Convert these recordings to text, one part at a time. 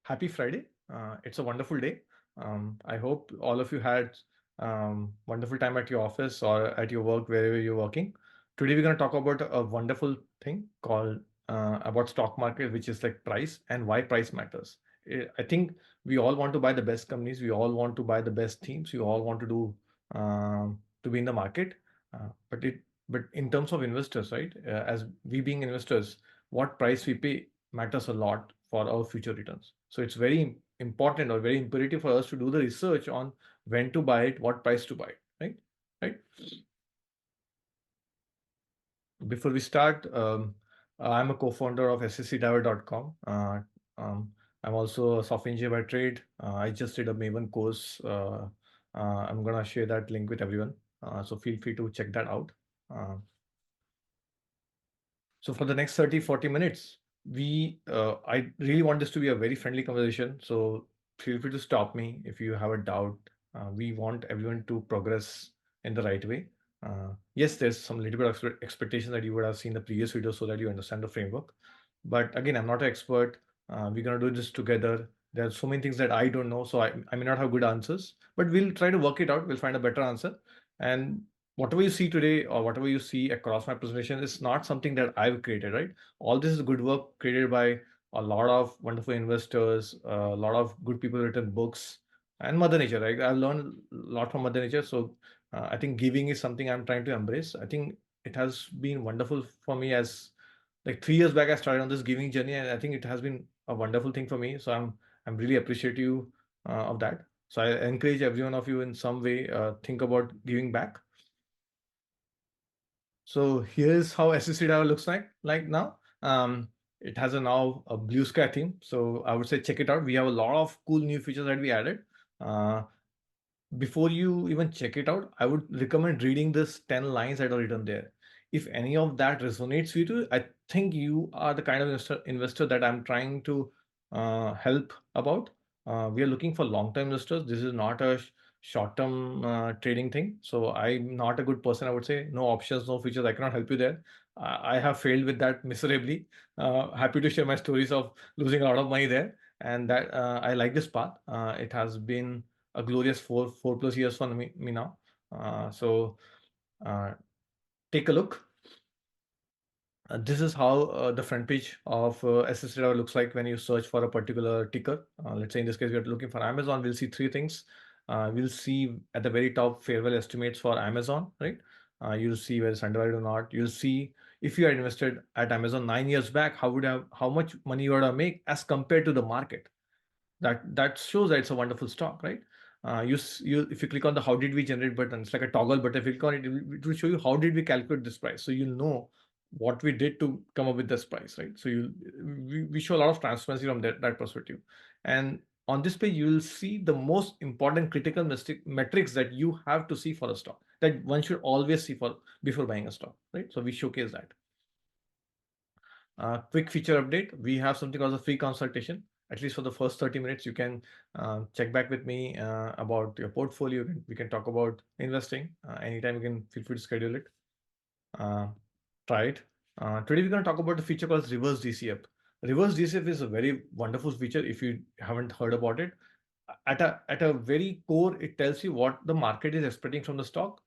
Happy Friday. It's a wonderful day. I hope all of you had wonderful time at your office or at your work, wherever you're working. Today we're going to talk about a wonderful thing called about stock market, which is like price and why price matters. I think we all want to buy the best companies. We all want to buy the best teams. We all want to do to be in the market. But in terms of investors, right? As we being investors, what price we pay matters a lot for our future returns. So it's very important or very imperative for us to do the research on when to buy it, what price to buy it, right? Right. Before we start, I'm a co-founder of sscdiver.com. I'm also a software engineer by trade. I just did a Maven course. I'm gonna share that link with everyone. So feel free to check that out. So for the next 30, 40 minutes, I really want this to be a very friendly conversation. So feel free to stop me if you have a doubt. We want everyone to progress in the right way. Yes, there's some little bit of expectation that you would have seen the previous video so that you understand the framework. But again, I'm not an expert. We're gonna do this together. There are so many things that I don't know, so I may not have good answers, but we'll try to work it out. We'll find a better answer. And whatever you see today or whatever you see across my presentation is not something that I've created, right? All this is good work created by a lot of wonderful investors, a lot of good people written books, and Mother Nature, right? I've learned a lot from Mother Nature. So I think giving is something I'm trying to embrace. I think it has been wonderful for me as like 3 years back, I started on this giving journey, and I think it has been a wonderful thing for me. So I'm really appreciative of that. So I encourage every one of you in some way think about giving back. So here's how SSC Diver looks like now. It has now a blue sky theme. So I would say check it out. We have a lot of cool new features that we added. Uh, Before you even check it out, I would recommend reading this 10 lines that are written there. If any of that resonates with you, I think you are the kind of investor that I'm trying to help about. We are looking for long-term investors. This is not a short-term trading thing. So I'm not a good person. I would say no options, no features. I cannot help you there. I have failed with that miserably. Happy to share my stories of losing a lot of money there. And that I like this path. It has been a glorious four plus years for me now. So take a look. This is how the front page of assisted hour looks like when you search for a particular ticker. Let's say in this case, we are looking for Amazon. We'll see three things. We'll see at the very top fair value estimates for Amazon, right? You'll see whether it's undervalued or not. You'll see if you had invested at Amazon 9 years back, how much money you would have make as compared to the market. That shows that it's a wonderful stock, right? You if you click on the how did we generate button, it's like a toggle button. If you click on it, it will show you how did we calculate this price, so you'll know what we did to come up with this price, right? So we show a lot of transparency from that perspective. And on this page, you will see the most important critical metrics that you have to see for a stock, that one should always see for before buying a stock, right? So we showcase that. Quick feature update. We have something called a free consultation. At least for the first 30 minutes, you can check back with me about your portfolio. We can talk about investing. Anytime you can feel free to schedule it. Try it. Today we're going to talk about the feature called reverse DCF. Reverse DCF is a very wonderful feature if you haven't heard about it. At a very core, it tells you what the market is expecting from the stock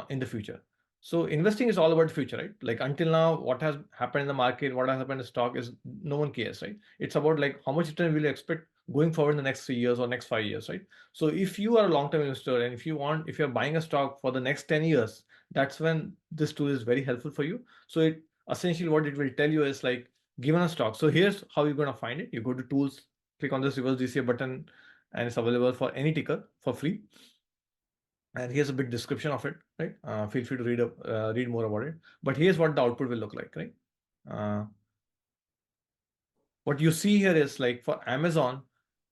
in the future. So investing is all about the future, right? Like until now, what has happened in the market, what has happened in the stock is no one cares, right? It's about like how much return will you expect going forward in the next 3 years or next 5 years, right? So if you are a long-term investor and if you're buying a stock for the next 10 years, that's when this tool is very helpful for you. So it essentially what it will tell you is like given a stock. So here's how you're going to find it. You go to tools, click on this reverse DCF button, and it's available for any ticker for free. And here's a big description of it, right? Feel free to read more about it. But here's what the output will look like, right? What you see here is like for Amazon,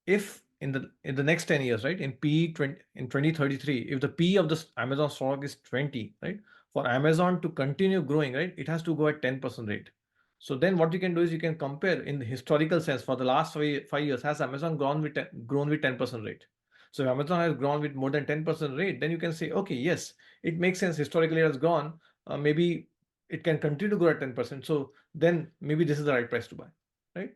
if in the next 10 years, right, in 2033, if the P of this Amazon stock is 20, right, for Amazon to continue growing, right, it has to go at 10% rate. So then what you can do is you can compare in the historical sense for the last 5 years, has Amazon grown with 10% rate? So if Amazon has grown with more than 10% rate, then you can say, okay, yes, it makes sense. Historically, it has gone. Maybe it can continue to grow at 10%. So then maybe this is the right price to buy, right?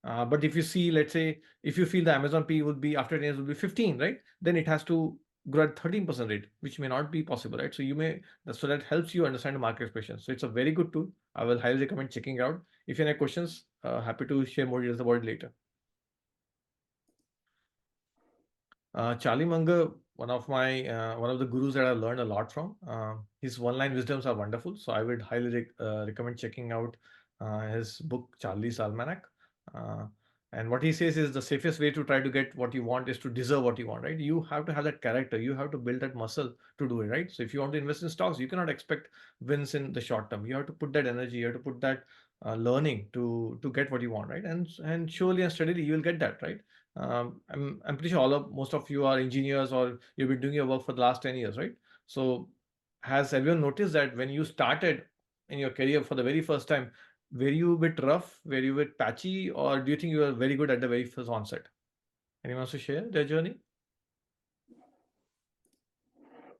But if you see, let's say, if you feel the Amazon P would be after 10 years would be 15, right? Then it has to grow at 13% rate, which may not be possible, right? So you may, so that helps you understand the market expression. So it's a very good tool. I will highly recommend checking it out. If you have any questions, happy to share more details about it later. Charlie Munger, one of the gurus that I learned a lot from. His one-line wisdoms are wonderful, so I would highly recommend checking out his book Charlie's Almanac. Uh, and what he says is the safest way to try to get what you want is to deserve what you want, right? You have to have that character, you have to build that muscle to do it, right? So if you want to invest in stocks, you cannot expect wins in the short term. You have to put that energy, you have to put that learning to get what you want, right? And surely and steadily you will get that, right? I'm pretty sure most of you are engineers or you've been doing your work for the last 10 years, right? So has everyone noticed that when you started in your career for the very first time, were you a bit rough, were you a bit patchy, or do you think you were very good at the very first onset? Anyone wants to share their journey?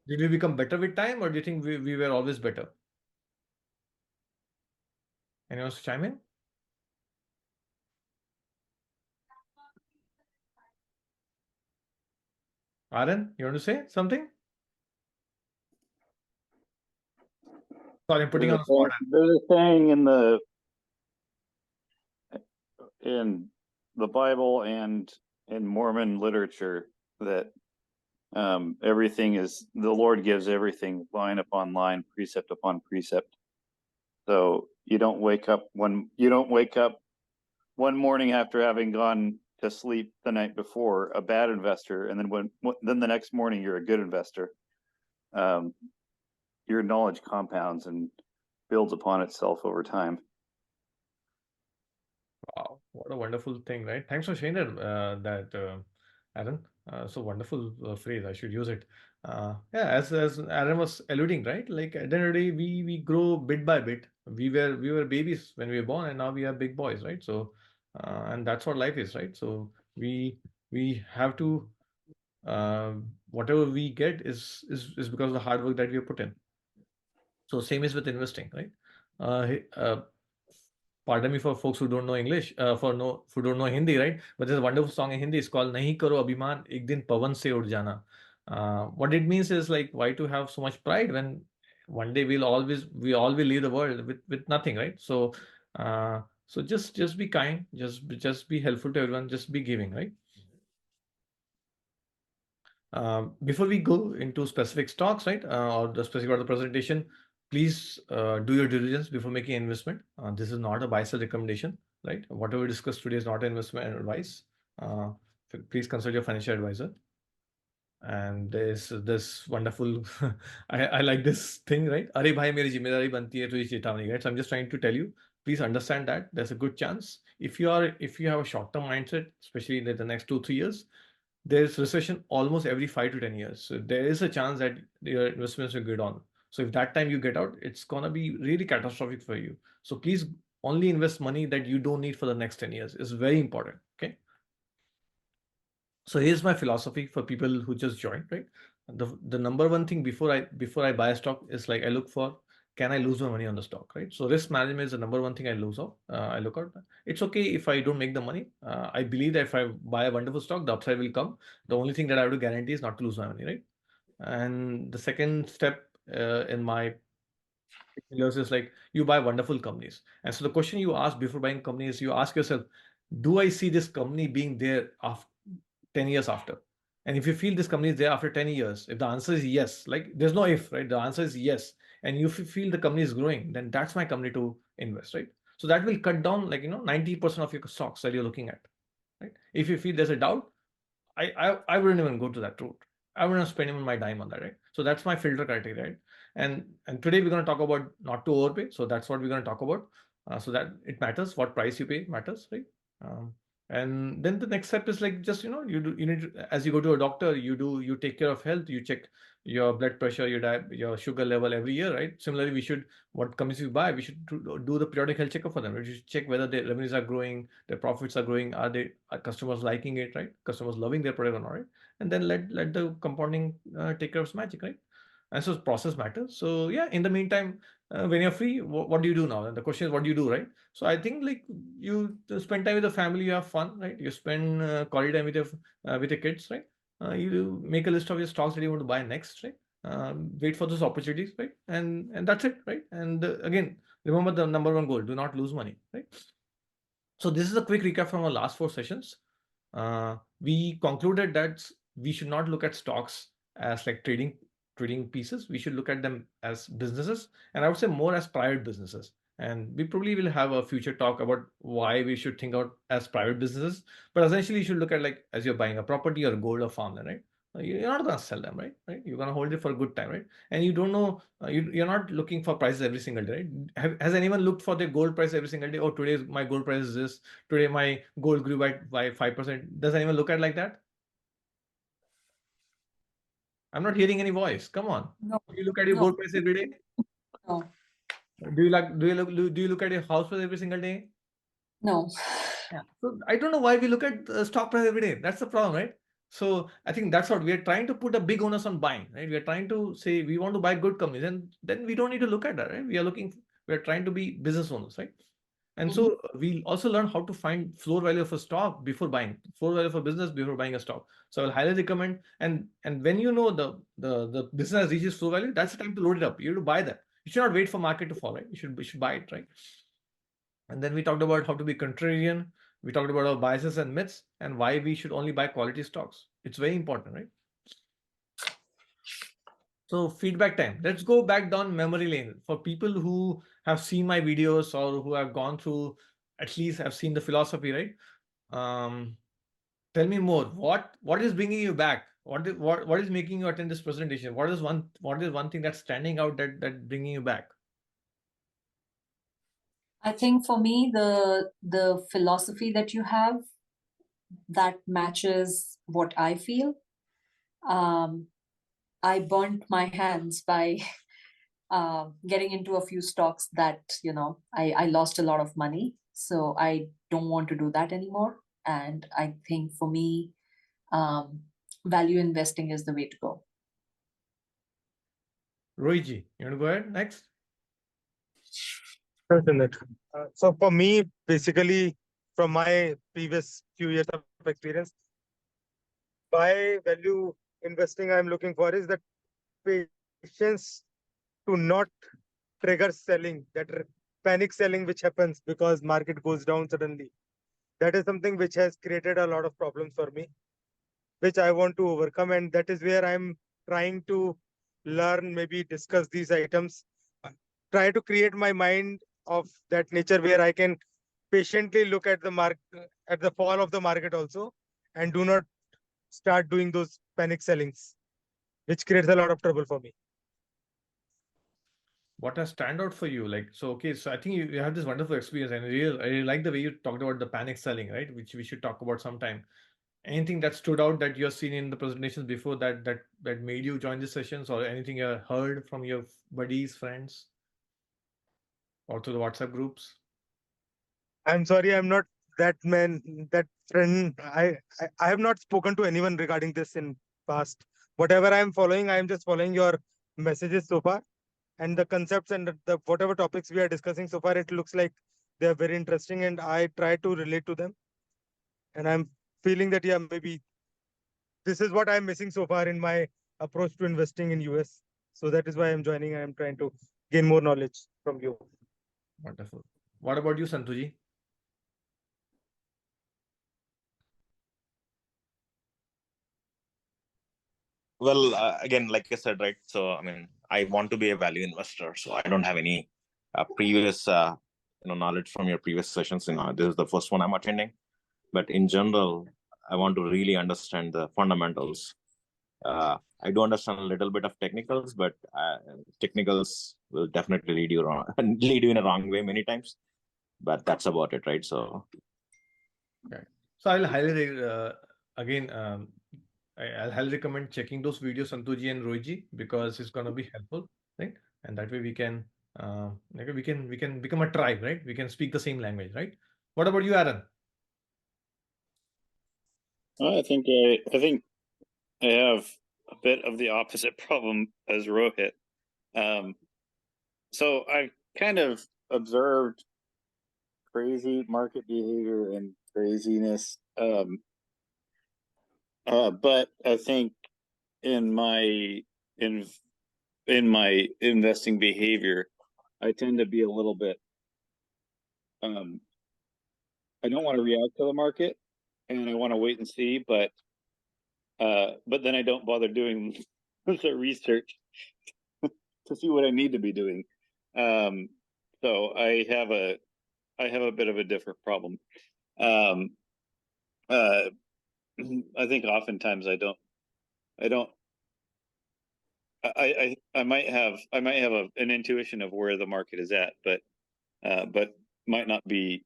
Did we become better with time, or do you think we were always better? Anyone wants to chime in? Aaron, you want to say something? Sorry, I'm putting on the spot. There's a saying in the Bible and in Mormon literature that everything is, the Lord gives everything line upon line, precept upon precept. So you don't wake up one morning after having gone to sleep the night before a bad investor, and then the next morning you're a good investor. Your knowledge compounds and builds upon itself over time. Wow, what a wonderful thing, right? Thanks for sharing that, Aaron. So wonderful phrase. I should use it. Yeah, as Aaron was alluding, right? Like at the end of the day, we grow bit by bit. We were babies when we were born, and now we are big boys, right? So, and that's what life is, right? So we have to whatever we get is because of the hard work that we have put in. So same is with investing, right? Pardon me for folks who don't know English, who don't know Hindi, right? But there's a wonderful song in Hindi. It's called "Nahi Karo Abhiman, Ek Din Pavan Se Ud Jana." What it means is like, why to have so much pride when one day we all will leave the world with nothing, right? So just be kind, just be helpful to everyone, just be giving, right? Before we go into specific stocks, right, or the specific part of the presentation, please do your due diligence before making investment. This is not a buy sell recommendation, right? Whatever we discussed today is not an investment advice. Please consult your financial advisor. And there's this wonderful, I like this thing, right? Are bhai meri zimmedari banti hai tujhe chetawani, right? So I'm just trying to tell you, please understand that there's a good chance if you have a short term mindset, especially in the next 2-3 years, there's recession almost every 5 to 10 years. So there is a chance that your investments will get on. So if that time you get out, it's gonna be really catastrophic for you. So please only invest money that you don't need for the next 10 years. It's very important. Okay. So here's my philosophy for people who just joined, right? The number one thing before I buy a stock is like I look for, can I lose my money on the stock, right? So risk management is the number one thing I look at. It's okay if I don't make the money. I believe that if I buy a wonderful stock, the upside will come. The only thing that I have to guarantee is not to lose my money, right? And the second step in my pillars is like you buy wonderful companies. And so the question you ask before buying companies, you ask yourself, do I see this company being there after 10 years after? And if you feel this company is there after 10 years, if the answer is yes, like there's no if, right? The answer is yes. And you feel the company is growing, then that's my company to invest, right? So that will cut down like, 90% of your stocks that you're looking at, right? If you feel there's a doubt, I wouldn't even go to that route. I wouldn't spend even my time on that, right? So that's my filter criteria, right? And today we're going to talk about not to overpay. So that's what we're going to talk about. So that it matters what price you pay matters, right? Um, and then the next step is like just you need to, as you go to a doctor, you take care of health, you check your blood pressure, your sugar level every year, right? Similarly, what companies we buy, we should do the periodic health checkup for them. We should check whether their revenues are growing, their profits are growing, are customers liking it, right? Customers loving their product or not, right? And then let the compounding take care of its magic, right? And so process matters. So yeah, in the meantime, when you're free, what do you do now? And the question is, what do you do, right? So I think like you spend time with the family, you have fun, right? You spend quality time with your kids, right? You make a list of your stocks that you want to buy next, right? Wait for those opportunities, right? And that's it, right? And again, remember the number one goal: do not lose money, right? So this is a quick recap from our last 4 sessions. We concluded that we should not look at stocks as like trading pieces. We should look at them as businesses, and I would say more as private businesses. And we probably will have a future talk about why we should think out as private businesses. But essentially, you should look at like as you're buying a property or gold or farmland, right? You're not going to sell them, right? You're going to hold it for a good time, right? And you don't know, you're not looking for prices every single day, right? Has anyone looked for the gold price every single day? Oh, today my gold price is this. Today my gold grew by 5%. Does anyone look at it like that? I'm not hearing any voice. Come on. No. Do you look at your No. gold price every day? No. Do you look at your house price every single day? No. Yeah. So I don't know why we look at stock price every day. That's the problem, right? So I think that's what we are trying to put a big onus on buying, right? We are trying to say we want to buy good companies, and then we don't need to look at that, right? We are trying to be business owners, right? And so we also learn how to find floor value of a stock before buying, floor value of a business before buying a stock. So I'll highly recommend, and when you know the business reaches floor value, that's the time to load it up. You have to buy that. You should not wait for market to fall, right? You should buy it, right? And then we talked about how to be contrarian. We talked about our biases and myths and why we should only buy quality stocks. It's very important, right? So feedback time. Let's go back down memory lane for people who have seen my videos or who have gone through, at least have seen the philosophy, right? Tell me more. What is bringing you back? What is making you attend this presentation? What is one thing that's standing out that bringing you back? I think for me, the philosophy that you have, that matches what I feel. I burnt my hands by getting into a few stocks that, I lost a lot of money. So I don't want to do that anymore. And I think for me, value investing is the way to go. Rohiji, you want to go ahead next? So for me, basically, from my previous few years of experience, by value investing I'm looking for is that patience to not trigger selling, that panic selling which happens because market goes down suddenly. That is something which has created a lot of problems for me, which I want to overcome. And that is where I'm trying to learn, maybe discuss these items, try to create my mind of that nature where I can patiently look at the market, at the fall of the market also, and do not start doing those panic sellings, which creates a lot of trouble for me. What has stand out for you? Like, so, okay, so I think you have this wonderful experience, and I really like the way you talked about the panic selling, right? Which we should talk about sometime. Anything that stood out that you have seen in the presentations before that made you join the sessions, or anything you heard from your buddies, friends, or through the WhatsApp groups? I'm sorry, I'm not that friend. I have not spoken to anyone regarding this in past. Whatever I'm following, I'm just following your messages so far, and the concepts and the whatever topics we are discussing so far. It looks like they are very interesting, and I try to relate to them. And I'm feeling that maybe this is what I'm missing so far in my approach to investing in US. So that is why I'm joining. I'm trying to gain more knowledge from you. Wonderful. What about you, Santuji? Well, again, like I said, right? So, I mean, I want to be a value investor. So I don't have any previous, knowledge from your previous sessions. This is the first one I'm attending. But in general, I want to really understand the fundamentals. I do understand a little bit of technicals, but technicals will definitely lead you wrong, lead you in a wrong way many times. But that's about it, right? So, okay. So I'll highly again. I'll highly recommend checking those videos, Santuji and Rohiji, because it's gonna be helpful, right? And that way we can become a tribe, right? We can speak the same language, right? What about you, Aaron? I think I have bit of the opposite problem as Rohit. So I've kind of observed crazy market behavior and craziness. But I think in my investing behavior, I tend to be a little bit. I don't want to react to the market, and I want to wait and see. But then I don't bother doing the research to see what I need to be doing. So I have a bit of a different problem. I think oftentimes I might have an intuition of where the market is at, but might not be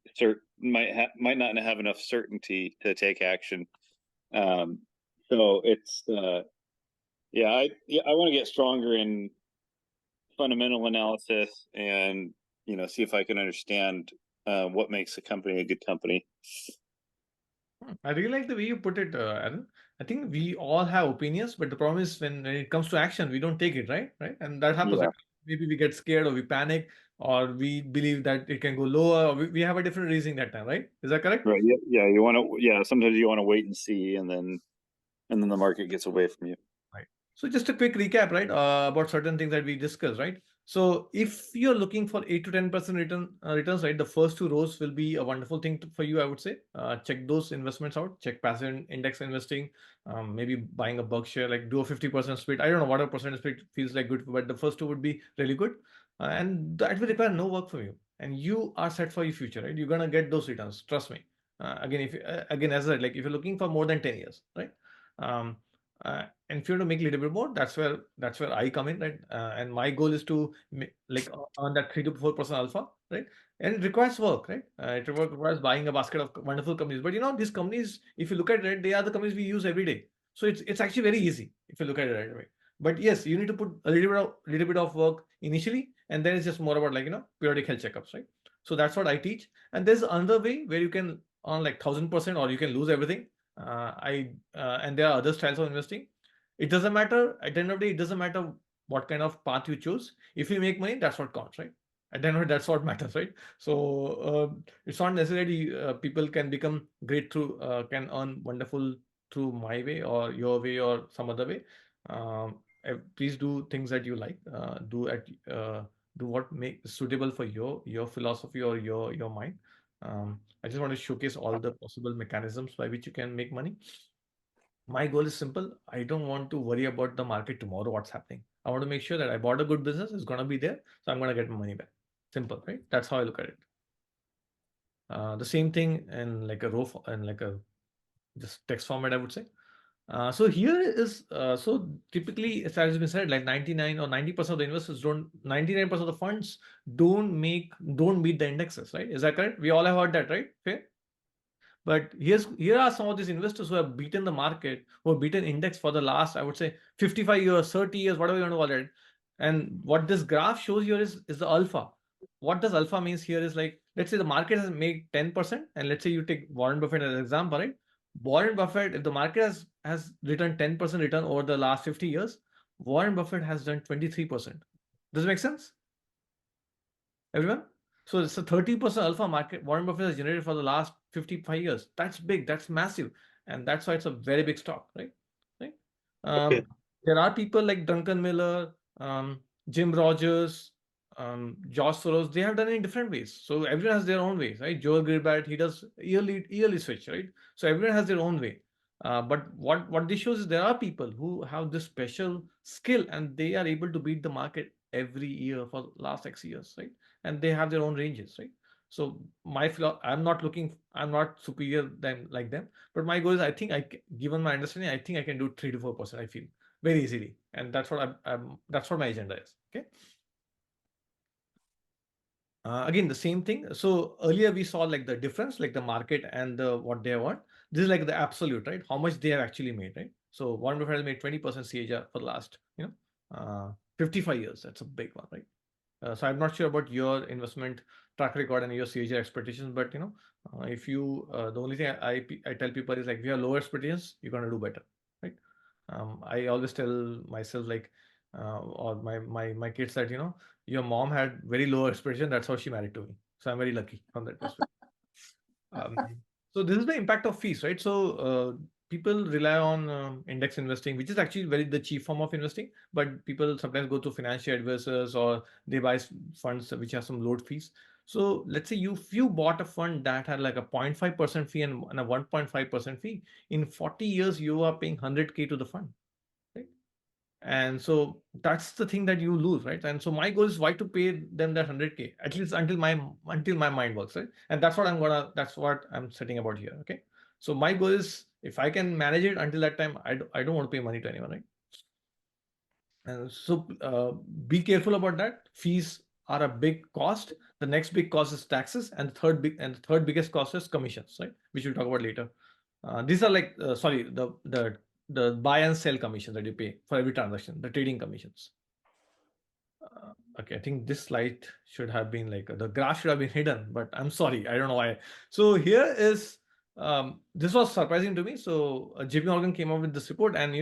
might not have enough certainty to take action. So it's I want to get stronger in fundamental analysis and see if I can understand what makes a company a good company. I really like the way you put it, Aaron. I think we all have opinions, but the problem is when it comes to action, we don't take it, right? Right, and that happens. Yeah. Like, maybe we get scared, or we panic, or we believe that it can go lower, or we have a different reasoning that time, right? Is that correct? Right. Yeah. You want to. Yeah. Sometimes you want to wait and see, and then the market gets away from you. Right. So just a quick recap, right, about certain things that we discussed, right? So if you're looking for 8 to 10% returns, right, the first two rows will be a wonderful thing for you, I would say. Check those investments out. Check passive index investing, maybe buying a Berkshire, like do a 50% split. I don't know what a percentage split feels like good, but the first two would be really good. And that will require no work from you. And you are set for your future, right? You're going to get those returns. Trust me. Again, as I said, like if you're looking for more than 10 years, right? And if you want to make a little bit more, that's where I come in, right? And my goal is to earn that 3 to 4% alpha, right? And it requires work, right? It requires buying a basket of wonderful companies. But these companies, if you look at it, they are the companies we use every day. So it's actually very easy if you look at it right away. But yes, you need to put a little bit of work initially, and then it's just more about periodic health checkups, right? So that's what I teach. And there's another way where you can earn like 1000%, or you can lose everything. And there are other styles of investing. It doesn't matter. At the end of the day, it doesn't matter what kind of path you choose. If you make money, that's what counts, right? At the end of the day, that's what matters, right? So it's not necessarily people can become great can earn wonderful through my way or your way or some other way. Please do things that you like. Do what makes suitable for your philosophy or your mind. I just want to showcase all the possible mechanisms by which you can make money. My goal is simple. I don't want to worry about the market tomorrow, what's happening. I want to make sure that I bought a good business, it's going to be there, so I'm going to get my money back. Simple, right? That's how I look at it. The same thing in like a row and like a just text format, I would say. So here is so typically, as has been said, like 99 or 90% of the investors 99% of the funds don't meet the indexes, right? Is that correct? We all have heard that, right? Fair? But here are some of these investors who have beaten the market, who have beaten index for the last, I would say, 55 years, 30 years, whatever you want to call it. And what this graph shows here is the alpha. What does alpha means here is like, let's say the market has made 10%, and let's say you take Warren Buffett as an example, right? Warren Buffett, if the market has returned 10% return over the last 50 years, Warren Buffett has done 23%. Does it make sense? Everyone? So it's a 30% alpha market Warren Buffett has generated for the last 55 years. That's big, that's massive. And that's why it's a very big stock, right? Right? Okay. There are people like Duncan Miller, Jim Rogers, Josh Soros, they have done it in different ways. So everyone has their own ways, right? Joel Greenblatt, he does yearly switch, right? So everyone has their own way. But what this shows is there are people who have this special skill, and they are able to beat the market every year for the last X years, right? And they have their own ranges, right? So I'm not superior than like them, but my goal is, I think given my understanding, I think I can do 3 to 4%. I feel very easily, and that's what that's what my agenda is. Okay. Again, the same thing. So earlier we saw like the difference, like the market and what they want. This is like the absolute, right? How much they have actually made, right? So Warren Buffett has made 20% CAGR for the last, 55 years. That's a big one, right? So I'm not sure about your investment track record and your CAGR expectations, but if you, the only thing I tell people is like, if you have lower expectations, you're going to do better, right? I always tell myself like, or my kids that, your mom had very low aspiration. That's how she married to me. So I'm very lucky from that perspective. Um, so this is the impact of fees, right? So people rely on index investing, which is actually the cheap form of investing, but people sometimes go to financial advisors or they buy funds which have some load fees. So let's say if you bought a fund that had like a 0.5% fee and a 1.5% fee, in 40 years you are paying 100K to the fund, right? And so that's the thing that you lose, right? And so my goal is why to pay them that 100K, at least until my mind works, right? And that's what I'm setting about here. Okay. So my goal is if I can manage it until that time, I don't want to pay money to anyone, right? And so be careful about that. Fees are a big cost. The next big cost is taxes, and the third biggest cost is commissions, right? Which we'll talk about later. These are like the buy and sell commissions that you pay for every transaction, the trading commissions. Okay, I think this slide should have been like the graph should have been hidden, but I'm sorry, I don't know why. So here is this was surprising to me. So JP Morgan came up with this report, and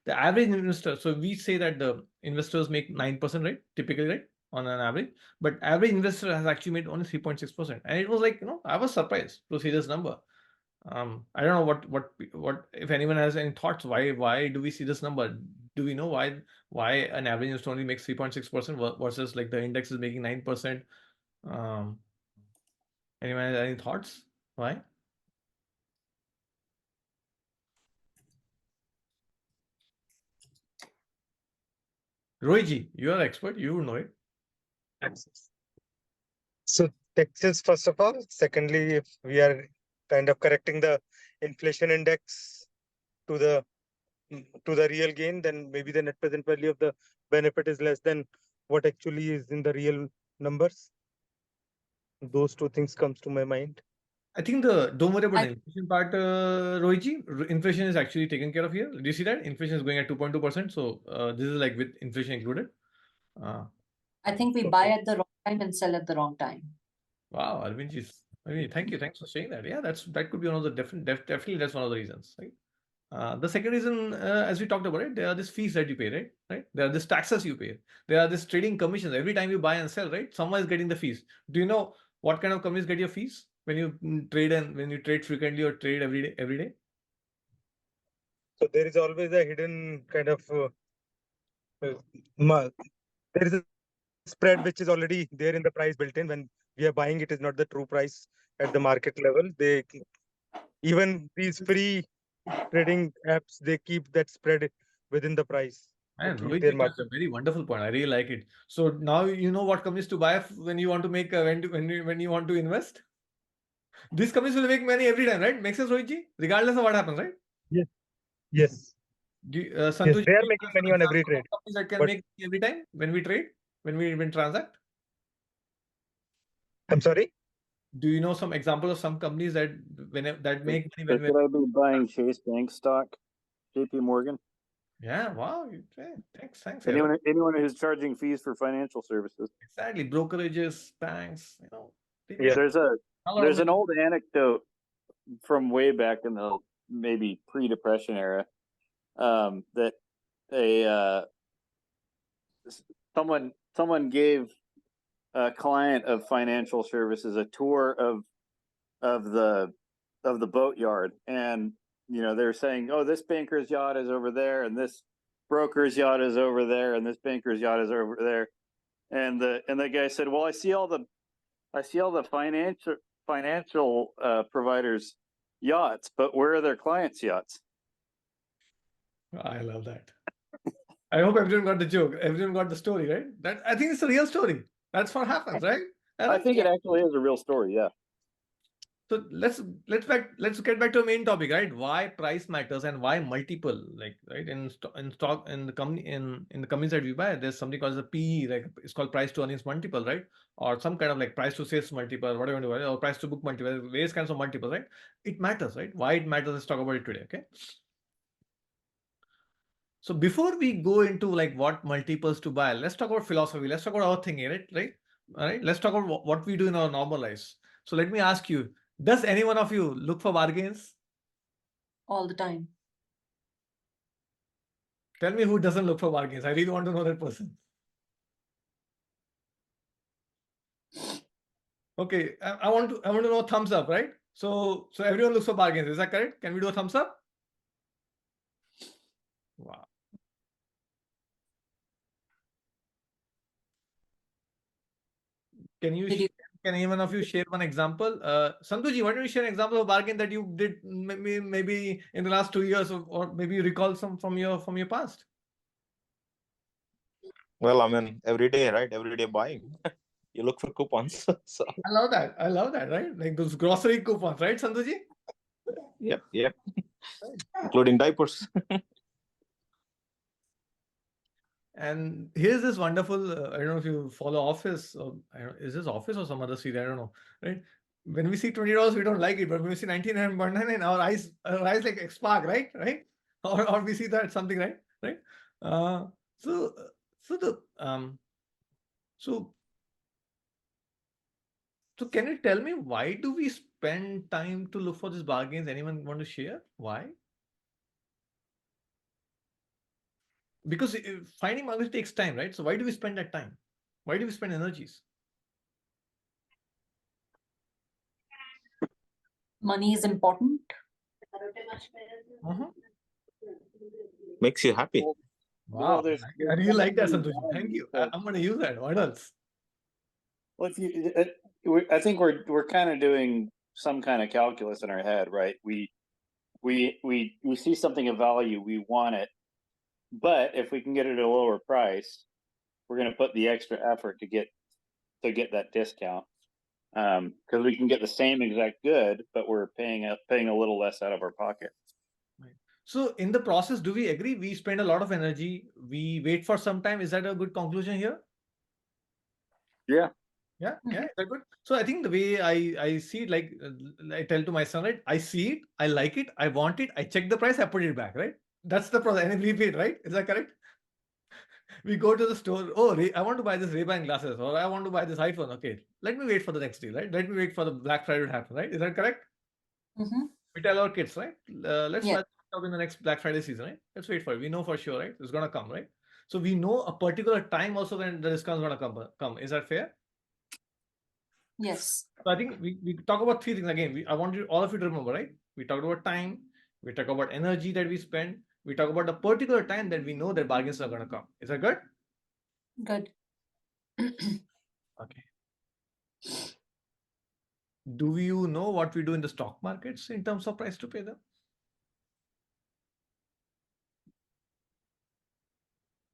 the average investor. So we say that the investors make 9%, right? Typically, right, on an average, but average investor has actually made only 3.6%, and it was like I was surprised to see this number. I don't know what if anyone has any thoughts. Why do we see this number? Do we know why an average investor only makes 3.6% versus like the index is making 9%? Anyone has any thoughts? Why? Rohiji, you are expert. You would know it. So taxes, first of all. Secondly, if we are kind of correcting the inflation index to the real gain, then maybe the net present value of the benefit is less than what actually is in the real numbers. Those two things comes to my mind. I think don't worry about the inflation part, Rohiji. Inflation is actually taken care of here. Do you see that? Inflation is going at 2.2%. So this is like with inflation included. I think we buy at the wrong time and sell at the wrong time. Wow, Arvindji, thank you. Thanks for saying that. Yeah, that could be one of the definitely that's one of the reasons, right? The second reason, as we talked about it, there are these fees that you pay, right? There are these taxes you pay. There are these trading commissions. Every time you buy and sell, right? Someone is getting the fees. Do you know what kind of companies get your fees when you trade and when you trade frequently or trade every day? So there is always a hidden kind of there is a spread which is already there in the price built in. When we are buying, it is not the true price at the market level. Even these free trading apps, they keep that spread within the price. And Keep Rohit, their that's margin. a very wonderful point. I really like it. So now you know what companies to buy when you want to make when you want to invest. These companies will make money every time, right? Makes sense, Rohitji? Regardless of what happens, right? Yes. Yes. Santosh, They are making money on every trade. companies that can But- make money every time when we trade, when we transact. I'm sorry. Do you know some examples of some companies that make money So should I be buying Chase Bank stock, JP Morgan? Yeah, wow. Thanks. Anyone who's charging fees for financial services. Exactly, brokerages, banks. Yeah. There's an old anecdote from way back in the maybe pre-depression era, that someone gave a client of financial services a tour of the boatyard, and they're saying, oh, this banker's yacht is over there, and this broker's yacht is over there, and this banker's yacht is over there, and the guy said, well, I see all the financial providers' yachts, but where are their clients' yachts? I love that. I hope everyone got the joke. Everyone got the story, right? That I think it's a real story. That's what happens, right? I think it actually is a real story. Yeah. So let's get back to the main topic, right? Why price matters and why multiple, like, right? In stock in the company in the companies that we buy, there's something called the PE, like it's called price to earnings multiple, right? Or some kind of like price to sales multiple, whatever you want to, or price to book multiple, various kinds of multiples, right? It matters, right? Why it matters? Let's talk about it today, okay? So before we go into like what multiples to buy, let's talk about philosophy. Let's talk about our thinking, right? All right. Let's talk about what we do in our normal lives. So let me ask you, does any one of you look for bargains? All the time. Tell me who doesn't look for bargains. I really want to know that person. Okay, I want to know thumbs up, right? So everyone looks for bargains. Is that correct? Can we do a thumbs up? Wow. Can any one of you share one example? Sandhuji, why don't you share an example of bargain that you did maybe in the last 2 years, or maybe you recall some from your past? Well, I mean, every day, right? Every day buying. You look for coupons. So I love that, right? Like those grocery coupons, right, Sandhuji? yep, including diapers. And here's this wonderful, I don't know if you follow Office, or is this Office or some other series? I don't know, right? When we see $20, we don't like it, but when we see 99.99, our eyes like spark, right? Or we see that something, right? So can you tell me, why do we spend time to look for these bargains? Anyone want to share why? Because finding bargains takes time, right? So why do we spend that time? Why do we spend energies? Money is important. Makes you happy. Wow, there's I really like that, Santoshi. Thank you. So- I'm going to use that. What else? Well, if you, I think we're kind of doing some kind of calculus in our head, right? We see something of value, we want it, but if we can get it at a lower price, we're going to put the extra effort to get that discount, because we can get the same exact good, but we're paying a little less out of our pocket. Right. So in the process, do we agree we spend a lot of energy, we wait for some time? Is that a good conclusion here? Yeah. Yeah, is that good? So I think the way I see it, like I tell to my son, right? I see it, I like it, I want it, I check the price, I put it back, right? That's the process, and we repeat, right? Is that correct? We go to the store. Oh, I want to buy this Ray-Ban glasses, or I want to buy this iPhone. Okay, let me wait for the next deal, right? Let me wait for the Black Friday to happen, right? Is that correct? Mm-hmm. We tell our kids, right? Let's Yeah. buy up in the next Black Friday season, right? Let's wait for it. We know for sure, right? It's gonna come, right? So we know a particular time also when the discount's gonna come. Is that fair? Yes. So I think we talk about three things again. I want all of you to remember, right? We talked about time, we talk about energy that we spend, we talk about the particular time that we know that bargains are gonna come. Is that good? Good. Okay. Do you know what we do in the stock markets in terms of price to pay them?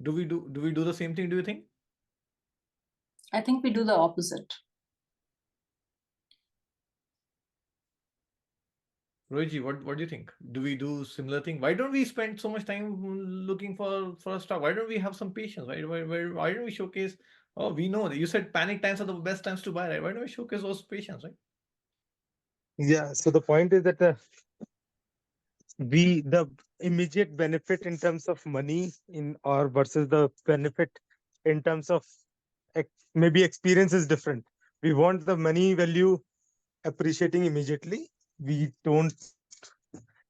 Do we do the same thing, do you think? I think we do the opposite. Rohitji, what do you think? Do we do similar thing? Why don't we spend so much time looking for a stock? Why don't we have some patience? Why don't we showcase? Oh, we know that you said panic times are the best times to buy, right? Why don't we showcase those patience, right? Yeah. So the point is that the immediate benefit in terms of money or versus the benefit in terms of maybe experience is different. We want the money value appreciating immediately. We don't,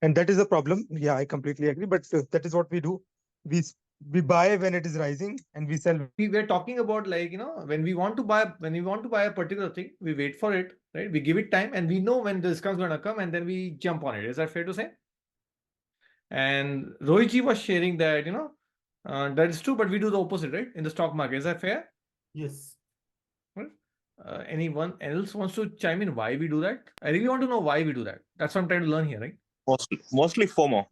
and that is the problem. Yeah, I completely agree. But that is what we do. We buy when it is rising and we sell. We were talking about, like, when we want to buy a particular thing, we wait for it, right? We give it time, and we know when the discount's gonna come, and then we jump on it. Is that fair to say? And Rohitji was sharing that, that is true, but we do the opposite, right? In the stock market. Is that fair? Yes. Well, anyone else wants to chime in why we do that? I really want to know why we do that. That's what I'm trying to learn here, right? Mostly FOMO.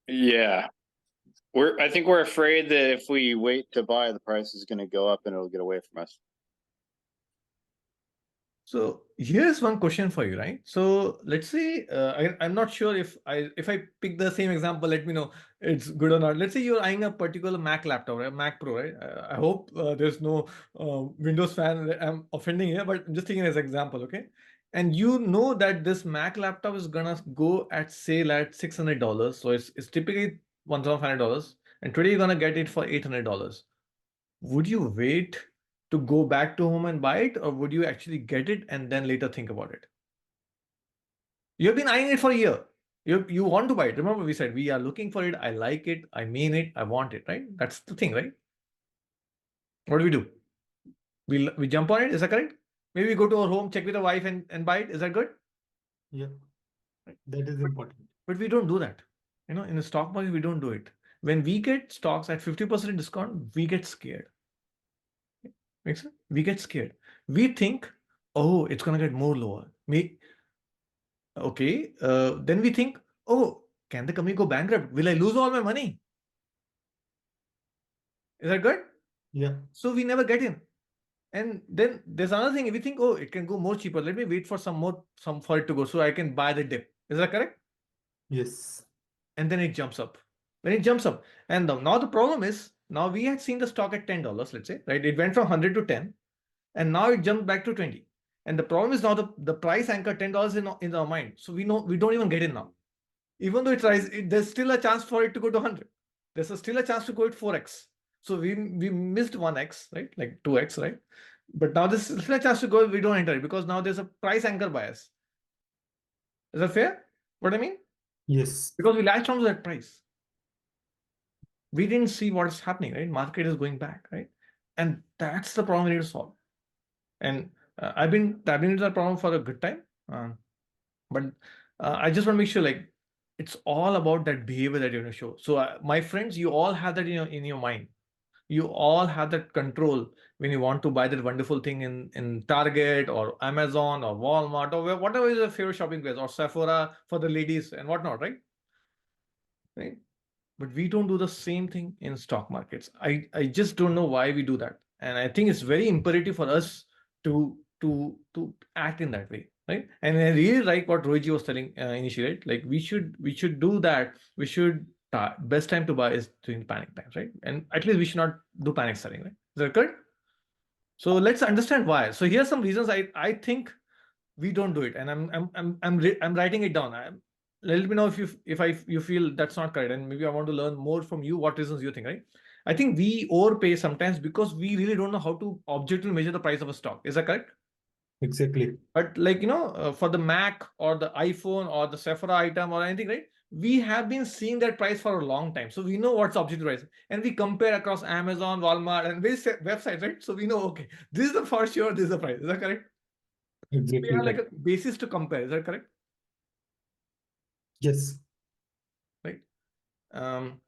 Yeah. I think we're afraid that if we wait to buy, the price is going to go up and it'll get away from us. So here's one question for you, right? So let's say I'm not sure if I pick the same example, let me know it's good or not. Let's say you're eyeing a particular Mac laptop, right? Mac Pro, right? I hope there's no Windows fan that I'm offending here, but I'm just taking as an example, okay? And you know that this Mac laptop is gonna go at sale at $600, so it's typically $1,500, and today you're gonna get it for $800. Would you wait to go back to home and buy it, or would you actually get it and then later think about it? You've been eyeing it for a year. You want to buy it. Remember, we said we are looking for it. I like it. I mean it. I want it. Right? That's the thing, right? What do? We jump on it. Is that correct? Maybe we go to our home, check with the wife, and buy it. Is that good? Yeah, that is important. But we don't do that. You know, in the stock market, we don't do it. When we get stocks at 50% discount, we get scared. Makes sense? We get scared. We think, oh, it's gonna get more lower. Okay. Then we think, oh, can the company go bankrupt? Will I lose all my money? Is that good? Yeah, So we never get in. And then there's another thing. If we think, oh, it can go more cheaper, let me wait for some for it to go so I can buy the dip. Is that correct? yes, And then it jumps up. Then it jumps up. And now the problem is, now we had seen the stock at $10, let's say, right? It went from 100 to 10, and now it jumped back to 20. And the problem is now the price anchor $10 in our mind. So we know we don't even get in now. Even though it's rising, there's still a chance for it to go to 100. There's still a chance to go at 4x. So we missed 1x, right? Like 2x, right? But now there's still a chance to go. We don't enter it because now there's a price anchor bias. Is that fair? What I mean? yes, Because we latched onto that price. We didn't see what's happening, right? Market is going back, right? And that's the problem we need to solve. And I've been tapping into that problem for a good time. But I just want to make sure, like, it's all about that behavior that you're going to show. So my friends, you all have that in your mind. You all have that control when you want to buy that wonderful thing in Target or Amazon or Walmart or whatever is your favorite shopping place, or Sephora for the ladies and whatnot, right? Right? But we don't do the same thing in stock markets. I just don't know why we do that. And I think it's very imperative for us to act in that way, right? And I really like what Rohiji was telling initially, right? Like we should do that. We should best time to buy is during panic times, right? And at least we should not do panic selling, right? Is that correct? So let's understand why. So here's some reasons I think we don't do it, and I'm writing it down. Let me know if you feel that's not correct, and maybe I want to learn more from you. What reasons you think, right? I think we overpay sometimes because we really don't know how to objectively measure the price of a stock. Is that correct? exactly. But like for the Mac or the iPhone or the Sephora item or anything, right? We have been seeing that price for a long time, so we know what's objective price, and we compare across Amazon, Walmart, and various websites, right? So we know, okay, this is the for sure, this is the price. Is that correct? We Exactly have like right. a basis to compare. Is that correct? Yes, Right. And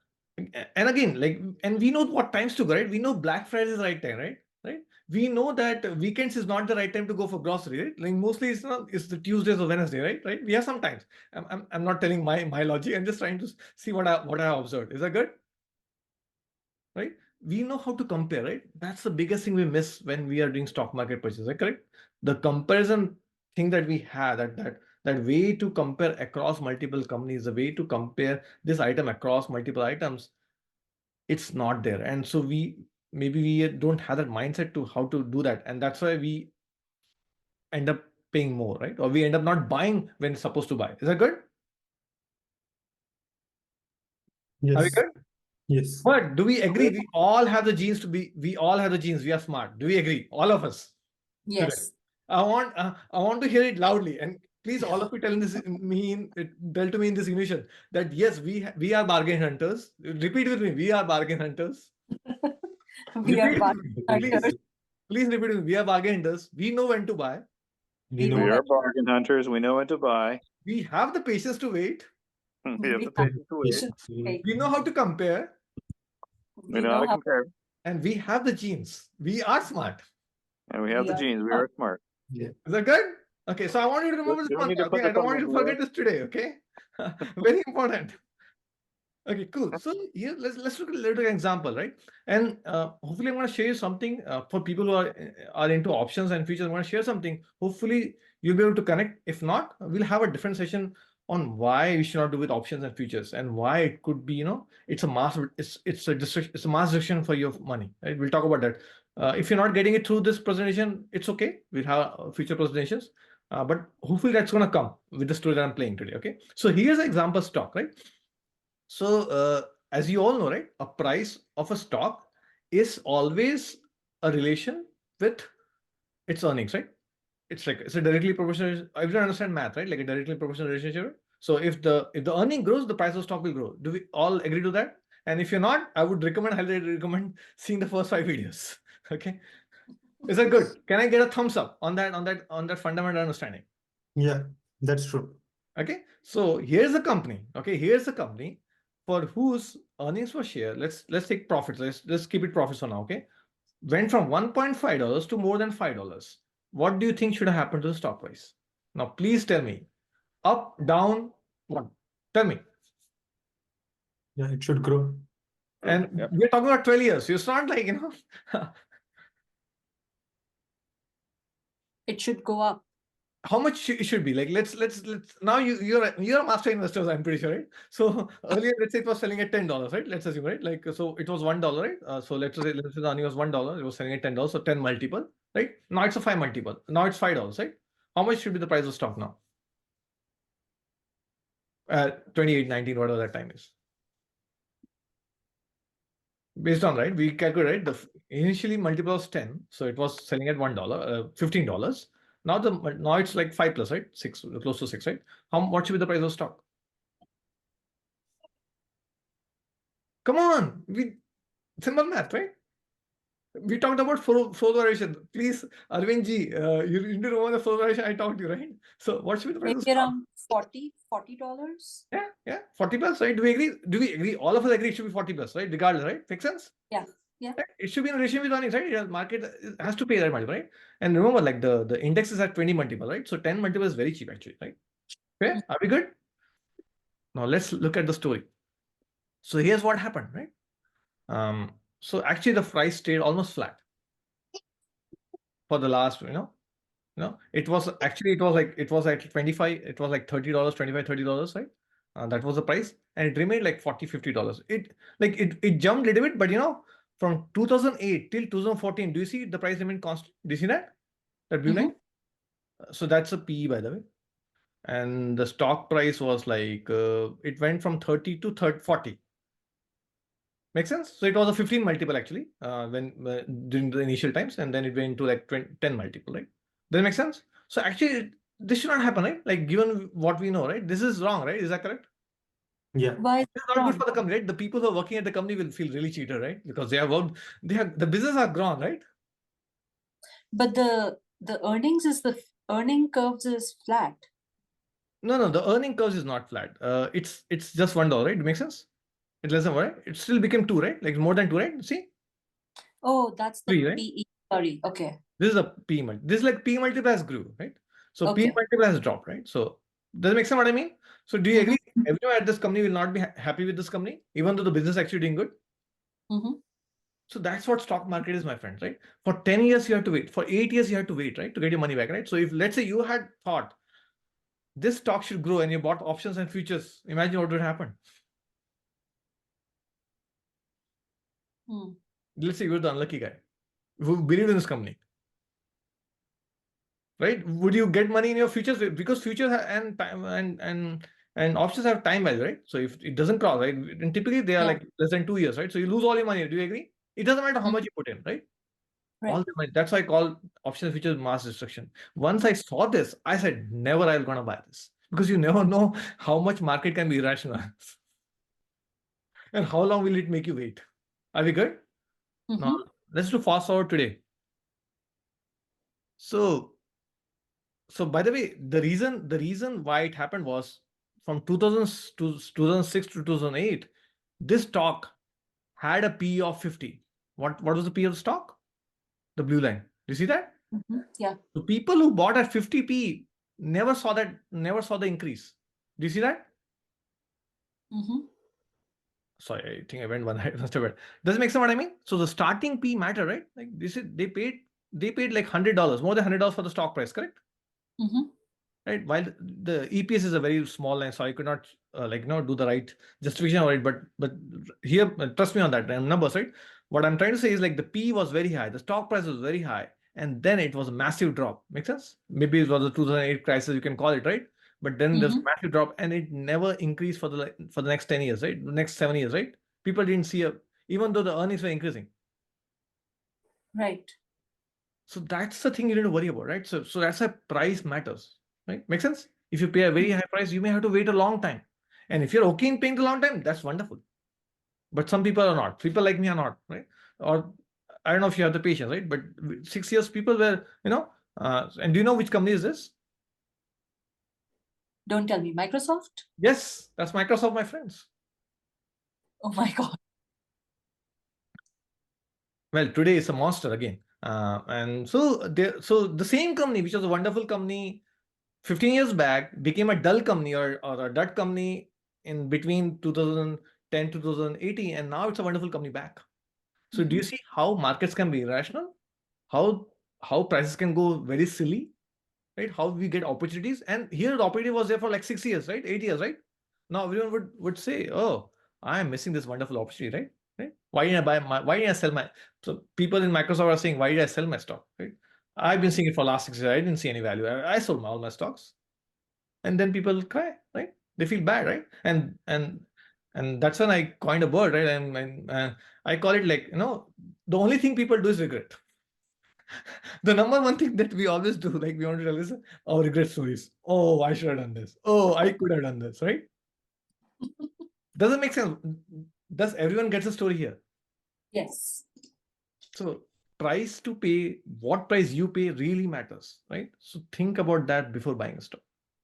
again, like, and we know what times to go, right? We know Black Friday is the right time, right? Right. We know that weekends is not the right time to go for grocery, right? Like mostly it's the Tuesdays or Wednesday, right? Right. We have some times. I'm not telling my logic. I'm just trying to see what I observed. Is that good? Right. We know how to compare, right? That's the biggest thing we miss when we are doing stock market purchases, right? Correct? The comparison thing that we have, that way to compare across multiple companies, the way to compare this item across multiple items, it's not there. And so maybe we don't have that mindset to how to do that. And that's why we end up paying more, right? Or we end up not buying when it's supposed to buy. Is that good? Are we yes, good? yes, But do we agree? We all have the genes we all have the genes. We are smart. Do we agree? All of us. Yes. I want to hear it loudly, and please, all of you, tell to me in this unison that yes, we are bargain hunters. Repeat with me. We are bargain hunters. We are Repeat with me, please. hunters. Please repeat with me. We are bargain hunters. We know when to buy. we know We know. are bargain hunters. We know when to buy. We have the patience to wait. We have We the have patience to wait. patience to wait. We know how to compare, We know how to compare. and we have the genes. We are smart. And we have the are genes. We are smart. Yeah. Is that good? Okay, so I want you to remember this You don't one. need to put Okay, I this don't on want the you to forget this today. Okay, very important. Okay, cool. So here, let's look at a little example, right? And hopefully, I'm going to share you something for people who are into options and futures. I'm going to share something. Hopefully, you'll be able to connect. If not, we'll have a different session on why we should not do with options and futures, and why it could be, it's a mass distraction for your money, right? We'll talk about that. If you're not getting it through this presentation, it's okay. We'll have future presentations, but hopefully that's going to come with the story that I'm playing today. Okay, so here's an example stock, right? So as you all know, right, a price of a stock is always a relation with its earnings, right? It's a directly proportional. Everyone understand math, right? Like a directly proportional relationship. So if the earning grows, the price of stock will grow. Do we all agree to that? And if you're not, I would highly recommend seeing the first 5 videos. Okay, is that good? Can I get a thumbs up on that fundamental understanding? Yeah, that's true. Okay, so here's a company. Okay, here's a company for whose earnings per share. Let's take profits. Let's keep it profits for now. Okay, went from $1.5 to more than $5. What do you think should have happened to the stock price? Now, please tell me, up, down, what? Tell me. Yeah, it should grow. And Yep. we're talking about 12 years. So it's not like, It should go up. how much it should be. Like, let's now you're a master investor, I'm pretty sure, right? So earlier, let's say it was selling at $10, right? Let's assume, right? Like, so it was $1, right? So let's say the earning was $1, it was selling at $10, so 10 multiple, right? Now it's a 5 multiple. Now it's $5, right? How much should be the price of stock now? 28, 19, whatever that time is. Based on, right, we calculate the initially multiple was 10, so it was selling at $1, $15. Now it's like 5 plus, right? 6, close to 6, right? What should be the price of stock? Come on, simple math, right? We talked about flow variation. Please, Arvind ji, you need to remember the flow variation I talked to you, right? So what should be the price of Maybe stock? around $40. Yeah, 40 plus, right? Do we agree? All of us agree it should be 40 plus, right? Regardless, right? Makes sense? Yeah. Right? It should be in relation with earnings, right? Yeah, market has to pay that multiple, right? And remember, like the index is at 20 multiple, right? So 10 multiple is very cheap, actually, right? Okay, are we good? Now let's look at the story. So here's what happened, right? So actually the price stayed almost flat for the last, it was at 25, it was like $30, $25, $30, right? That was the price, and it remained like $40, $50. It jumped a little bit, but from 2008 till 2014, do you see the price remained constant? Do you see that blue line? So that's a PE, by the way. And the stock price was like it went from 30 to 40. Make sense? So it was a 15 multiple actually when during the initial times, and then it went to like 10 multiple, right? Does it make sense? So actually, this should not happen, right? Like given what we know, right? This is wrong, right? Is that correct? Yeah. Why? This is not good for the company, right? The people who are working at the company will feel really cheated, right? Because they have worked, the business are gone, right? But the earnings is the earning curves is flat. No, the earning curves is not flat. It's just $1, right? It makes sense. It's less than one, right? It still became 2, right? Like more than 2, right? See, Oh, that's the 3, right? PE. Sorry. Okay. This is a P multiple. This is like P multiple has grew, right? So P Okay. multiple has dropped, right? So does it make sense what I mean? So do you agree everyone at this company will not be happy with this company, even though the business is actually doing good? So that's what stock market is, my friends, right? For 10 years, you have to wait. For 8 years, you have to wait, right? To get your money back, right? So if let's say you had thought this stock should grow and you bought options and futures, imagine what would happen. Let's say you're the unlucky guy who believed in this company. Right? Would you get money in your futures? Because futures and time and options have time value, right? So if it doesn't cross, right? And typically they are like less than 2 years, right? So you lose all your money. Do you agree? It doesn't matter how much you put in, right? Right. All the money. That's why I call options futures mass destruction. Once I saw this, I said, never I'm gonna buy this. Because you never know how much market can be irrational. And how long will it make you wait? Are we good? Now let's do fast forward today. So by the way, the reason why it happened was from 2000 to 2006 to 2008, this stock had a PE of 50. What was the PE of the stock? The blue line. Do you see that? Yeah. The people who bought at 50 PE never saw the increase. Do you see that? Sorry, I think I went one height. Does it make sense what I mean? So the starting PE matter, right? Like this is they paid like $100, more than $100 for the stock price, correct? Right, while the EPS is a very small line, so I could not do the right justification of it, but here trust me on that numbers, right? What I'm trying to say is like the P was very high, the stock price was very high, and then it was a massive drop. Make sense? Maybe it was the 2008 crisis, you can call it, right? But then there's a massive drop, and it never increased for the next 10 years, right? The next 7 years, right? People didn't see even though the earnings were increasing. Right. So that's the thing you need to worry about, right? So that's why price matters, right? Make sense? If you pay a very high price, you may have to wait a long time. And if you're okay in paying the long time, that's wonderful. But some people are not. People like me are not, right? Or I don't know if you have the patience, right? But 6 years, people were, and do you know which company is this? Don't tell me, Microsoft? Yes, that's Microsoft, my friends. Oh my God. Well, today it's a monster again. And so the same company, which was a wonderful company 15 years back, became a dull company or a dud company in between 2010 to 2018, and now it's a wonderful company back. So do you see how markets can be irrational? How prices can go very silly, right? How we get opportunities, and here the opportunity was there for like 6 years, right? 8 years, right? Now everyone would say, oh, I am missing this wonderful opportunity, right? Why didn't I why didn't I sell my, so people in Microsoft are saying, why did I sell my stock, right? I've been seeing it for last 6 years. I didn't see any value. I sold all my stocks. And then people cry, right? They feel bad, right? And that's when I coined a word, right? And I call it like, the only thing people do is regret. The number one thing that we always do, like we want to tell is, oh, regret stories. Oh, I should have done this. Oh, I could have done this, right? Doesn't make sense. Does everyone gets a story here? Yes. So price to pay, what price you pay really matters, right? So think about that before buying a stock.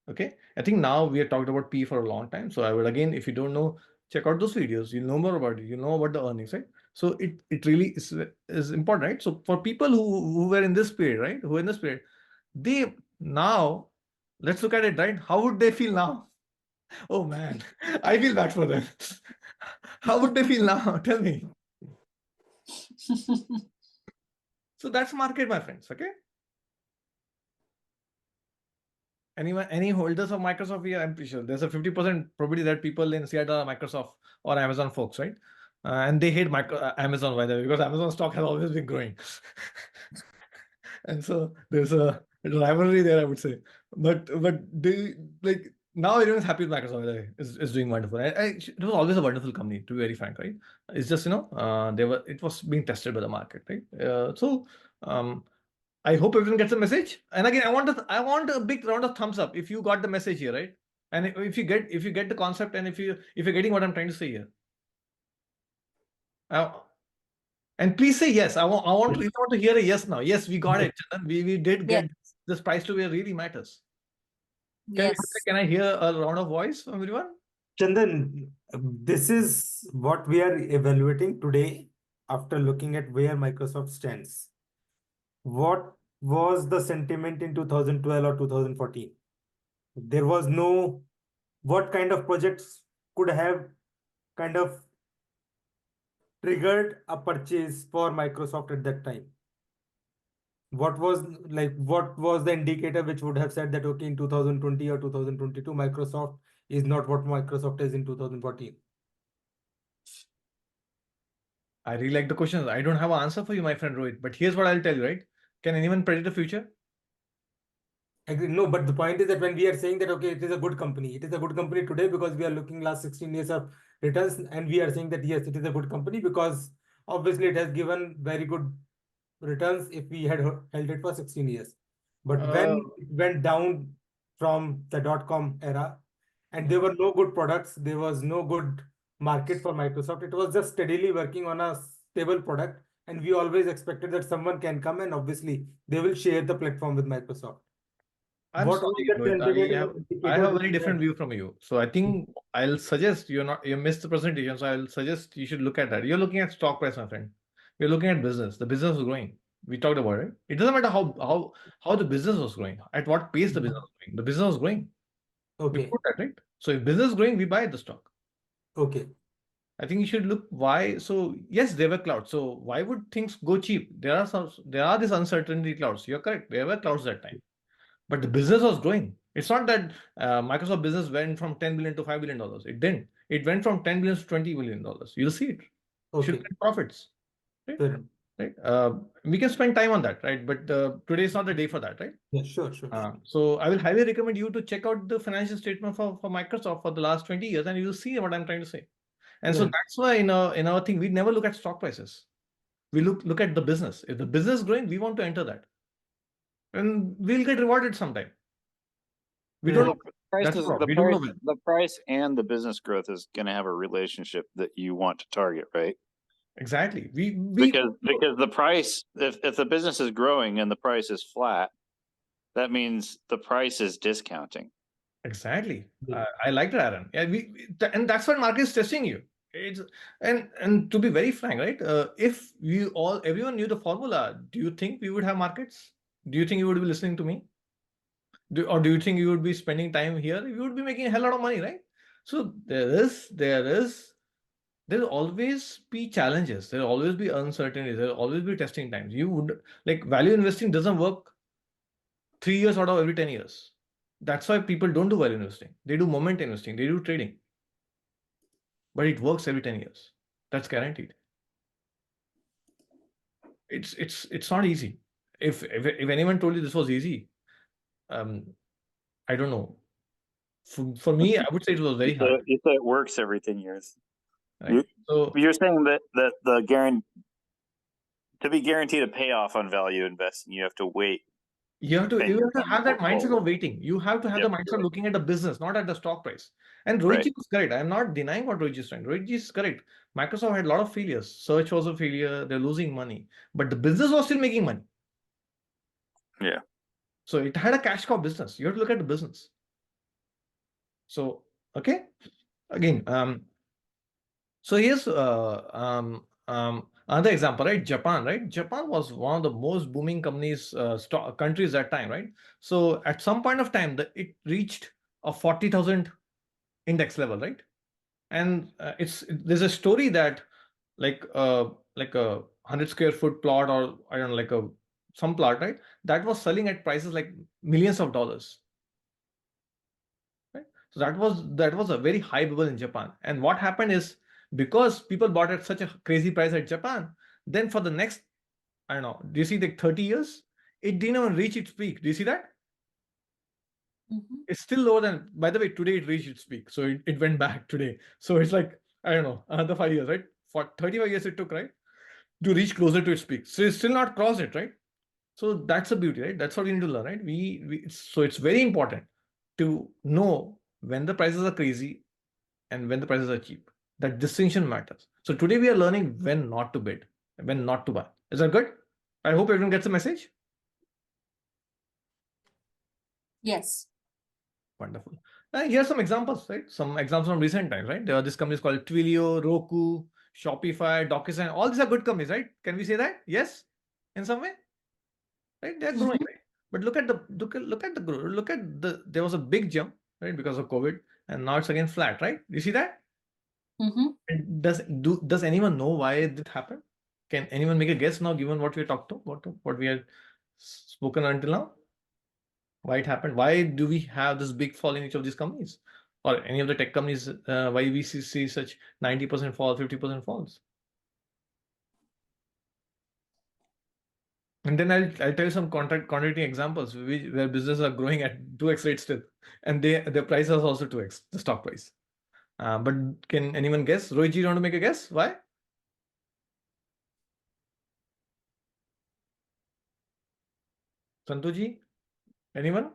Okay. I think now we have talked about P for a long time. So I would, again, if you don't know, check out those videos. You'll know more about it. You know about the earnings, right? So it really is important, right? So for people who were in this period, right? Who are in this period, they now, let's look at it, right? How would they feel now? Oh man, I feel bad for them. How would they feel now? Tell me. So that's market, my friends. Okay. Anyone, any holders of Microsoft here? I'm pretty sure there's a 50% probability that people in Seattle are Microsoft or Amazon folks, right? And they hate Amazon, by the way, because Amazon stock has always been growing. And so there's a rivalry there, I would say. But they, like, now everyone's happy with Microsoft, by the way. Is doing wonderful. It was always a wonderful company, to be very frank, right? It's just, it was being tested by the market, right? I hope everyone gets the message. And again, I want a big round of thumbs up if you got the message here, right? And if you get the concept, and if you're getting what I'm trying to say here. And please say yes. I want to hear a yes now. Yes, we got it. Chandan. We did get this price to where really matters. Yes. Can I hear a round of voice from everyone? Chandan, this is what we are evaluating today after looking at where Microsoft stands. What was the sentiment in 2012 or 2014? There was no, what kind of projects could have kind of triggered a purchase for Microsoft at that time? What was the indicator which would have said that, okay, in 2020 or 2022, Microsoft is not what Microsoft is in 2014? I really like the questions. I don't have an answer for you, my friend Rohit, but here's what I'll tell you, right? Can anyone predict the future? Agree. No, but the point is that when we are saying that, okay, it is a good company, it is a good company today because we are looking last 16 years of returns, and we are saying that, yes, it is a good company because obviously it has given very good returns if we had held it for 16 years. But when it went down from the dot-com era and there were no good products, there was no good market for Microsoft, it was just steadily working on a stable product. And we always expected that someone can come and obviously they will share the platform with Microsoft. I'm What sorry, was the Rohit. sentiment I indicator have a which very you different had? view from you. So I think I'll suggest you missed the presentation. So I'll suggest you should look at that. You're looking at stock price, my friend. You're looking at business. The business is growing. We talked about it. It doesn't matter how the business was growing, at what pace the business was growing. The business was growing. We Okay, put that, right? So if business is growing, we buy the stock. okay. I think you should look why. So yes, there were clouds. So why would things go cheap? There are these uncertainty clouds. You're correct. There were clouds that time. But the business was growing. It's not that Microsoft business went from 10 billion to $5 billion. It didn't. It went from 10 billion to $20 billion. You'll see it. Should Okay. get profits. Right? Fair enough. Right. We can spend time on that, right? But today is not the day for that, right? Yeah, sure. So I will highly recommend you to check out the financial statement for Microsoft for the last 20 years, and you will see what I'm trying to say. And so Yeah. that's why in our thing, we never look at stock prices. We look at the business. If the business is growing, we want to enter that. And we'll get rewarded sometime. We don't Price That's the is problem. We don't know when. the price and the business growth is going to have a relationship that you want to target, right? Exactly. We Because the price, if the business is growing and the price is flat, that means the price is discounting. exactly. Yeah. I like that, Aaron. Yeah, and that's what market is testing you. It's and to be very frank, right? If everyone knew the formula, do you think we would have markets? Do you think you would be listening to me? Or do you think you would be spending time here? You would be making a hell lot of money, right? So there'll always be challenges. There'll always be uncertainties. There'll always be testing times. You would like value investing doesn't work 3 years out of every 10 years. That's why people don't do value investing. They do moment investing. They do trading. But it works every 10 years. That's guaranteed. It's not easy. If anyone told you this was easy, I don't know. For me, I would say it was very hard. You say it works every 10 years. Right? So You're saying that the to be guaranteed a payoff on value investing, you have to wait. you have to have that mindset portfolio. of waiting. You have to have the Yep, mindset of looking at the business, not at the stock price. And Right. Rohit is correct. I'm not denying what Rohit is saying. Rohit is correct. Microsoft had a lot of failures. Search was a failure. They're losing money, but the business was still making money. Yeah. So it had a cash cow business. You have to look at the business. So okay, again, so here's another example, right? Japan, right? Japan was one of the most booming countries at time, right? So at some point of time, it reached a 40,000 index level, right? And there's a story that like a 100 square foot plot, or I don't know, like some plot, right? That was selling at prices like millions of dollars. Right? So that was a very high bubble in Japan. And what happened is, because people bought at such a crazy price at Japan, then for the next, I don't know, do you see like 30 years, it didn't even reach its peak. Do you see that? It's still lower than, by the way, today it reached its peak. So it went back today. So it's like, I don't know, another 5 years, right? For 35 years it took, right? To reach closer to its peak. So it's still not crossed it, right? So that's the beauty, right? That's what we need to learn, right? So it's very important to know when the prices are crazy and when the prices are cheap. That distinction matters. So today we are learning when not to bid, when not to buy. Is that good? I hope everyone gets the message. Yes. Wonderful. Here are some examples, right? Some examples from recent times, right? There are these companies called Twilio, Roku, Shopify, DocuSign. All these are good companies, right? Can we say that? Yes, in some way, right? They're growing, right? But look at the growth. Look at there was a big jump, right, because of COVID, and now it's again flat, right? You see that? And does anyone know why it happened? Can anyone make a guess now, given what we talked about, what we had spoken until now? Why it happened? Why do we have this big fall in each of these companies, or any of the tech companies? Why we see such 90% fall, 50% falls? And then I'll tell you some contradicting examples where businesses are growing at 2x rate still, and their price is also 2x the stock price. But can anyone guess? Rohit, you want to make a guess? Why? Santuji? Anyone?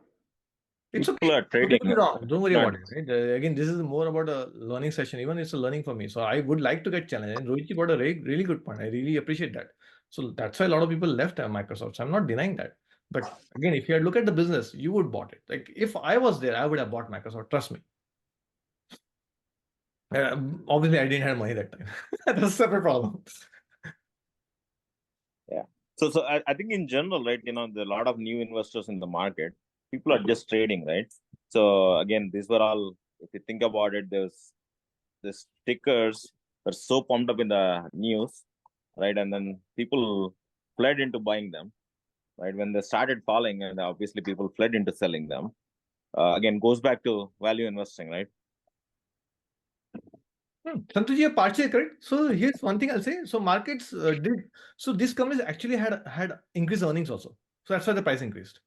It's People okay. are Don't trading. get me wrong. Don't worry Not- about it. Right? Again, this is more about a learning session. Even it's a learning for me. So I would like to get challenged. And Rohit got a really good point. I really appreciate that. So that's why a lot of people left Microsoft. So I'm not denying that. But again, if you had looked at the business, you would bought it. Like if I was there, I would have bought Microsoft. Trust me. Obviously, I didn't have money that time. That's a separate problem. So I think in general, right, there are a lot of new investors in the market. People are just trading, right? So again, these were all, if you think about it, there's the stickers were so pumped up in the news, right? And then people fled into buying them, right? When they started falling, and obviously people fled into selling them. Again, goes back to value investing, right? Santuji, you're partially correct. So here's one thing I'll say. So markets these companies actually had increased earnings also. So that's why the price increased.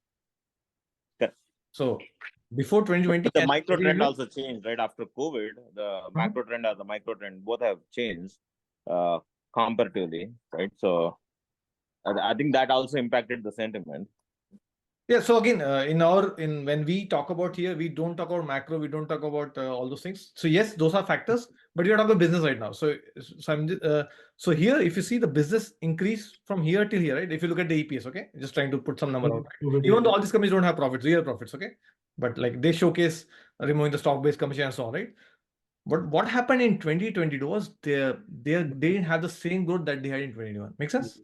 Correct. So before 2020, But the micro trend also changed, right? After COVID, the macro trend or the micro trend both have changed comparatively, right? So I think that also impacted the sentiment. Yeah, so again, when we talk about here, we don't talk about macro, we don't talk about all those things. So yes, those are factors, but you're talking about business right now. So here, if you see the business increase from here till here, right? If you look at the EPS, okay, just trying to put some number out. Right? Even though all these companies don't have profits, real profits, okay, but like they showcase removing the stock-based commission and so on, right? But what happened in 2022 was they didn't have the same growth that they had in 2021. Make sense?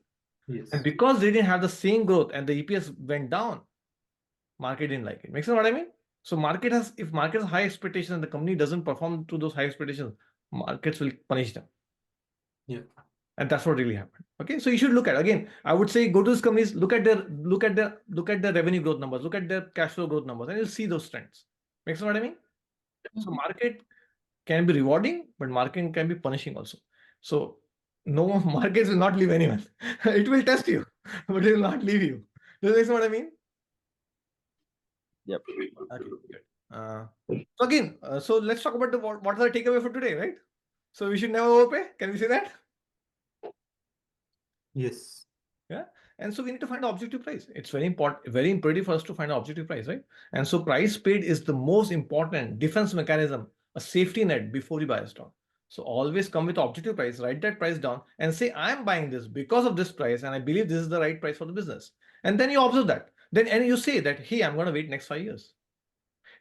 Yes. And because they didn't have the same growth and the EPS went down, market didn't like it. Make sense what I mean? So if market has high expectations and the company doesn't perform to those high expectations, markets will punish them. Yeah. And that's what really happened. Okay, so you should look at, again, I would say go to these companies, look at their revenue growth numbers, look at their cash flow growth numbers, and you'll see those trends. Make sense what I mean? So market can be rewarding, but market can be punishing also. So no, markets will not leave anyone. It will test you, but it will not leave you. Does that make sense what I mean? Yep. Okay, good. So again, so let's talk about what are the takeaway for today, right? So we should never overpay. Can we say that? Yes. Yeah. And so we need to find the objective price. It's very important, very imperative for us to find the objective price, right? And so price paid is the most important defense mechanism, a safety net before you buy a stock. So always come with objective price, write that price down and say, I'm buying this because of this price and I believe this is the right price for the business. And then you observe that. And you say that, hey, I'm going to wait next 5 years.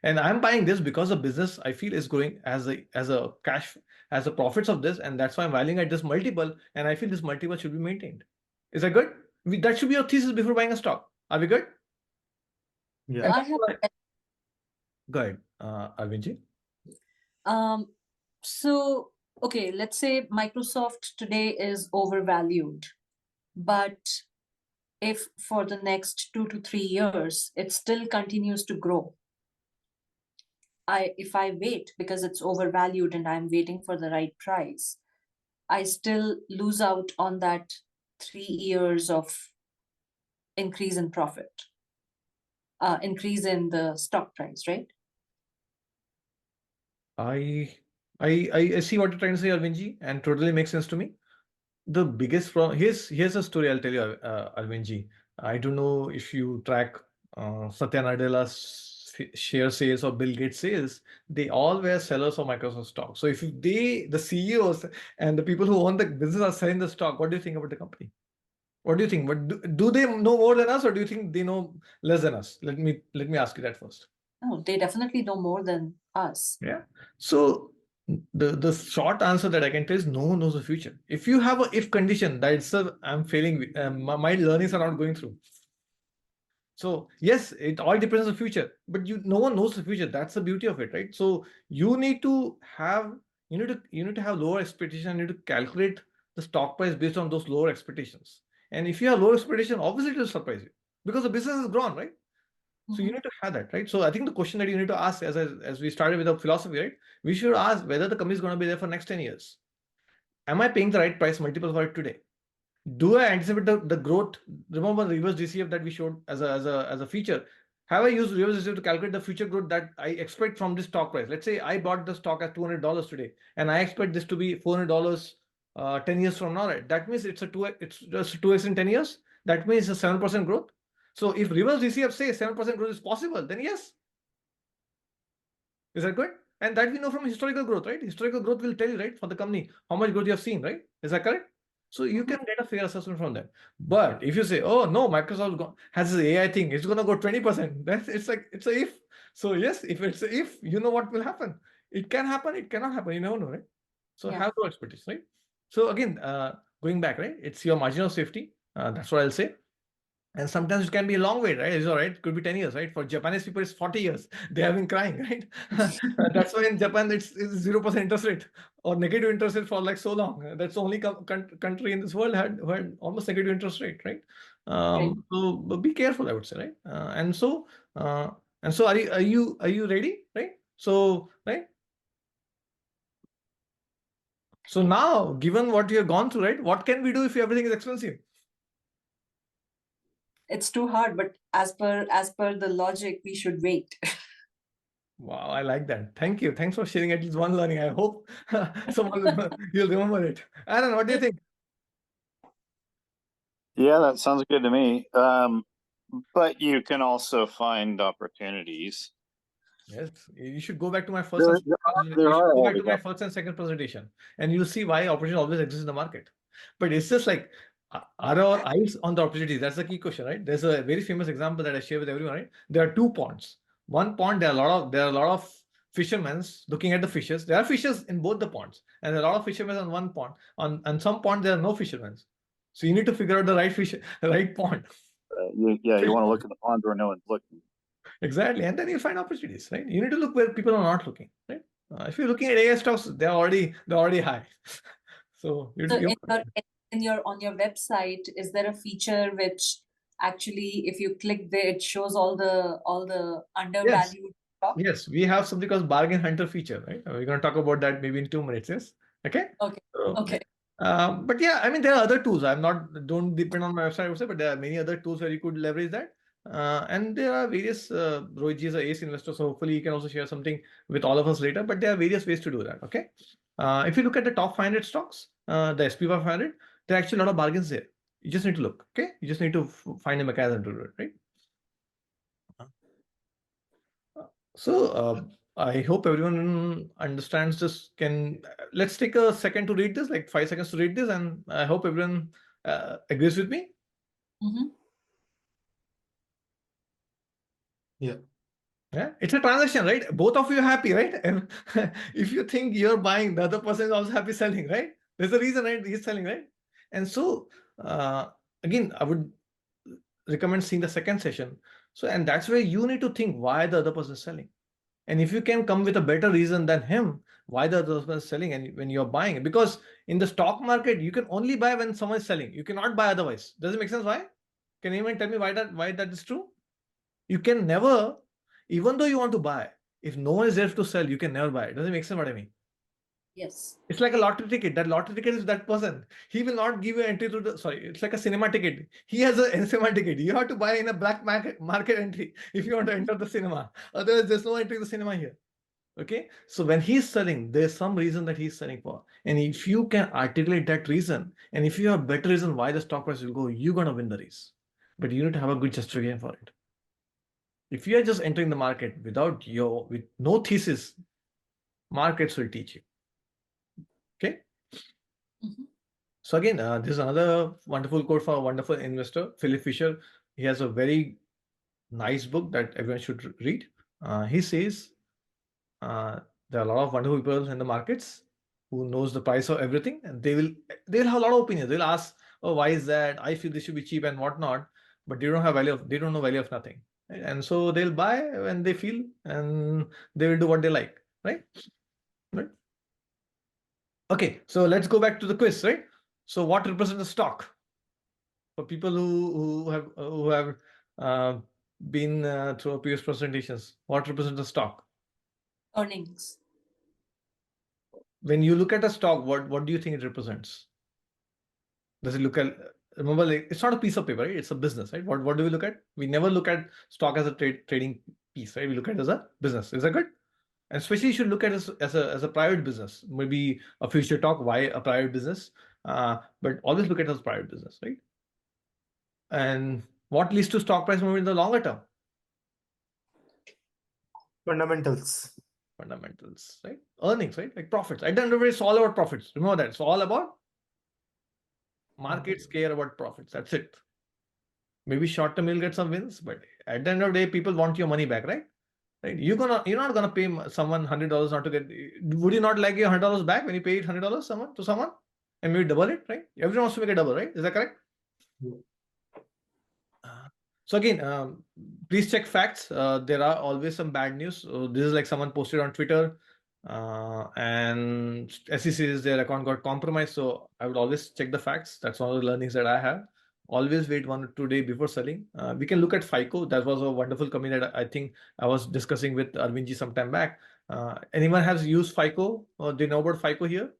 And I'm buying this because the business I feel is growing as a profits of this, and that's why I'm valuing at this multiple, and I feel this multiple should be maintained. Is that good? That should be your thesis before buying a stock. Are we good? Yeah. So I have Go ahead, Arvindji. So okay, let's say Microsoft today is overvalued, but if for the next 2 to 3 years it still continues to grow, if I wait because it's overvalued and I'm waiting for the right price, I still lose out on that 3 years of increase in profit, increase in the stock price, right? I see what you're trying to say, Arvindji, and totally makes sense to me. The biggest problem, here's a story I'll tell you, Arvindji. I don't know if you track Satya Nadella's share sales or Bill Gates sales. They all were sellers of Microsoft stock. So if the CEOs and the people who own the business are selling the stock, what do you think about the company? What do you think? But do they know more than us, or do you think they know less than us? Let me ask you that first. No, they definitely know more than us. Yeah. So the short answer that I can tell is no one knows the future. If you have a if condition that it's I'm failing, my learnings are not going through. So yes, it all depends on the future, but no one knows the future. That's the beauty of it, right? So you need to have lower expectation. You need to calculate the stock price based on those lower expectations. And if you have lower expectation, obviously it will surprise you because the business has grown, right? So you need to have that, right? So I think the question that you need to ask, as we started with the philosophy, right? We should ask whether the company is going to be there for next 10 years. Am I paying the right price multiple for it today? Do I anticipate the growth? Remember the reverse DCF that we showed as a feature. Have I used reverse DCF to calculate the future growth that I expect from this stock price? Let's say I bought the stock at $200 today, and I expect this to be $400 10 years from now. Right? That means it's just 2x in 10 years. That means a 7% growth. So if reverse DCF says 7% growth is possible, then yes. Is that good? And that we know from historical growth, right? Historical growth will tell you, right, for the company, how much growth you have seen, right? Is that correct? So you can get a fair assessment from that. But if you say, oh no, Microsoft has this AI thing, it's gonna go 20%, then it's a if. So yes, if it's a if, you know what will happen. It can happen, it cannot happen, you never know, right? So have no expertise, right? So again, going back, right? It's your margin of safety. That's what I'll say. And sometimes it can be a long wait, right? It's all right. It could be 10 years, right? For Japanese people, it's 40 years. They have been crying, right? That's why in Japan, it's 0% interest rate or negative interest rate for like so long. That's the only country in this world who had almost negative interest rate, right? So be careful, I would say, right? And so are you ready, right? So, right? So now, given what you have gone through, right? What can we do if everything is expensive? It's too hard, but as per the logic, we should wait. Wow, I like that. Thank you. Thanks for sharing at least one learning. I hope you'll remember it. Aaron, what do you think? Yeah, that sounds good to me. But you can also find opportunities. Yes, you should go back to my first There, and second presentation. there You should are go back to always my first and second presentation, and you'll see why opportunity always exists in the market. But it's just like, are our eyes on the opportunity? That's the key question, right? There's a very famous example that I share with everyone, right? There are two ponds. One pond, there are a lot of fishermen looking at the fishes. There are fishes in both the ponds, and there are a lot of fishermen on one pond. On some pond, there are no fishermen. So you need to figure out the right fish, right pond. you want to look at the pond where no one's looking. Exactly, and then you find opportunities, right? You need to look where people are not looking, right? If you're looking at AI stocks, they're already high. So So you in your on your website, is there a feature which actually, if you click there, it shows all the undervalued stocks? yes, we have something called bargain hunter feature, right? We're going to talk about that maybe in 2 minutes. Yes, okay. Okay. So, Okay. but yeah, I mean, there are other tools. Don't depend on my website, I would say, but there are many other tools where you could leverage that. And there are various, Rohit is a ace investor, so hopefully you can also share something with all of us later, but there are various ways to do that, okay? If you look at the top 500 stocks, the SP 500, there are actually a lot of bargains there. You just need to look, okay? You just need to find a mechanism to do it, right? So I hope everyone understands this. Let's take a second to read this, like 5 seconds to read this, and I hope everyone agrees with me. Mm-hmm. Yeah. Yeah, it's a transaction, right? Both of you are happy, right? And if you think you're buying, the other person is also happy selling, right? There's a reason, right? He's selling, right? And so again, I would recommend seeing the second session. So, and that's where you need to think why the other person is selling. And if you can come with a better reason than him, why the other person is selling and when you're buying, because in the stock market, you can only buy when someone is selling. You cannot buy otherwise. Does it make sense? Why? Can anyone tell me why that is true? You can never, even though you want to buy, if no one is there to sell, you can never buy. Does it make sense what I mean? Yes. It's like a lottery ticket. That lottery ticket is that person. He will not give you entry to the, sorry, it's like a cinema ticket. He has a cinema ticket. You have to buy in a black market entry if you want to enter the cinema. Otherwise, there's no entry to the cinema here. Okay. So when he's selling, there's some reason that he's selling for. And if you can articulate that reason, and if you have a better reason why the stock price will go, you're going to win the race. But you need to have a good justification for it. If you are just entering the market with no thesis, markets will teach you. Okay. Mm-hmm. So again, this is another wonderful quote for a wonderful investor, Philip Fisher. He has a very nice book that everyone should read. He says there are a lot of wonderful people in the markets who knows the price of everything, and they'll have a lot of opinions. They'll ask, "Oh, why is that? I feel this should be cheap and whatnot," but they don't know value of nothing, right? And so they'll buy when they feel, and they will do what they like, right? Right. Okay, so let's go back to the quiz, right? So what represents the stock for people who have been through previous presentations? What represents the stock? Earnings. When you look at a stock, what do you think it represents? Does it look at, remember, like, it's not a piece of paper, right? It's a business, right? What do we look at? We never look at stock as a trading piece, right? We look at it as a business. Is that good? And especially you should look at it as a private business. Maybe a future talk, why a private business? But always look at it as private business, right? And what leads to stock price movement in the longer term? Fundamentals. Fundamentals, right? Earnings, right? Like profits. At the end of the day, it's all about profits. Remember that. It's all about markets care about profits. That's it. Maybe short term you'll get some wins, but at the end of the day, people want your money back, right? Right? You're not gonna pay someone $100 not to get. Would you not like your $100 back when you pay $100 to someone, and maybe double it, right? Everyone wants to make a double, right? Is that correct? Yeah. So again, please check facts. There are always some bad news. So this is like someone posted on Twitter, and SEC says their account got compromised. So I would always check the facts. That's one of the learnings that I have. Always wait 1 or 2 days before selling. We can look at FICO. That was a wonderful company that I think I was discussing with Arvindji some time back. Anyone has used FICO? Or do you know about FICO here?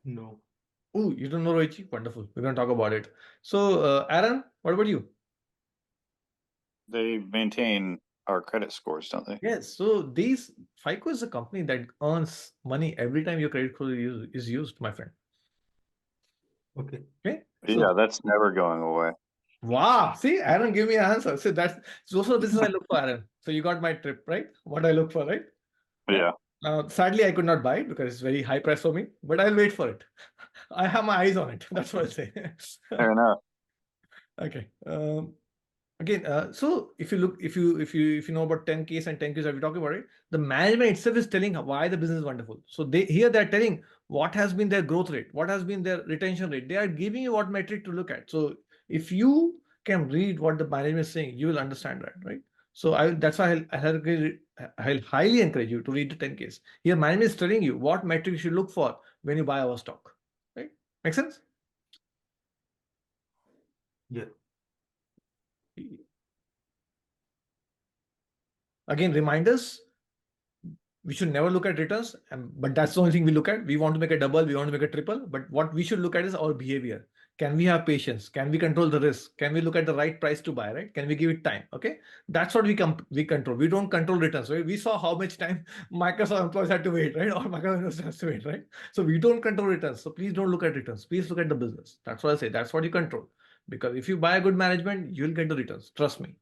No. Oh, you don't know Roichi? Wonderful. We're going to talk about it. So, Aaron, what about you? They maintain our credit scores, don't they? Yes. So FICO is a company that earns money every time your credit card is used, my friend. Okay. Okay. Yeah, that's never going away. Wow. See, Aaron, give me an answer. So this is what I look for, Aaron. So you got my trip, right? What I look for, right? Yeah. Sadly, I could not buy it because it's very high price for me, but I'll wait for it. I have my eyes on it. That's what I'll say. Fair enough. Okay. Again, so if you know about 10Ks and 10Ks that we're talking about, right? The management itself is telling why the business is wonderful. So they're telling what has been their growth rate, what has been their retention rate. They are giving you what metric to look at. So if you can read what the management is saying, you will understand that, right? So that's why I'll highly encourage you to read the 10Ks. Here, management is telling you what metric you should look for when you buy our stock, right? Make sense? Yeah. Again, reminders, we should never look at returns, but that's the only thing we look at. We want to make a double, we want to make a triple, but what we should look at is our behavior. Can we have patience? Can we control the risk? Can we look at the right price to buy, right? Can we give it time? Okay. That's what we control. We don't control returns, right? We saw how much time Microsoft employees had to wait, right? Or Microsoft investors has to wait, right? So we don't control returns. So please don't look at returns. Please look at the business. That's what I say. That's what you control. Because if you buy a good management, you'll get the returns. Trust me.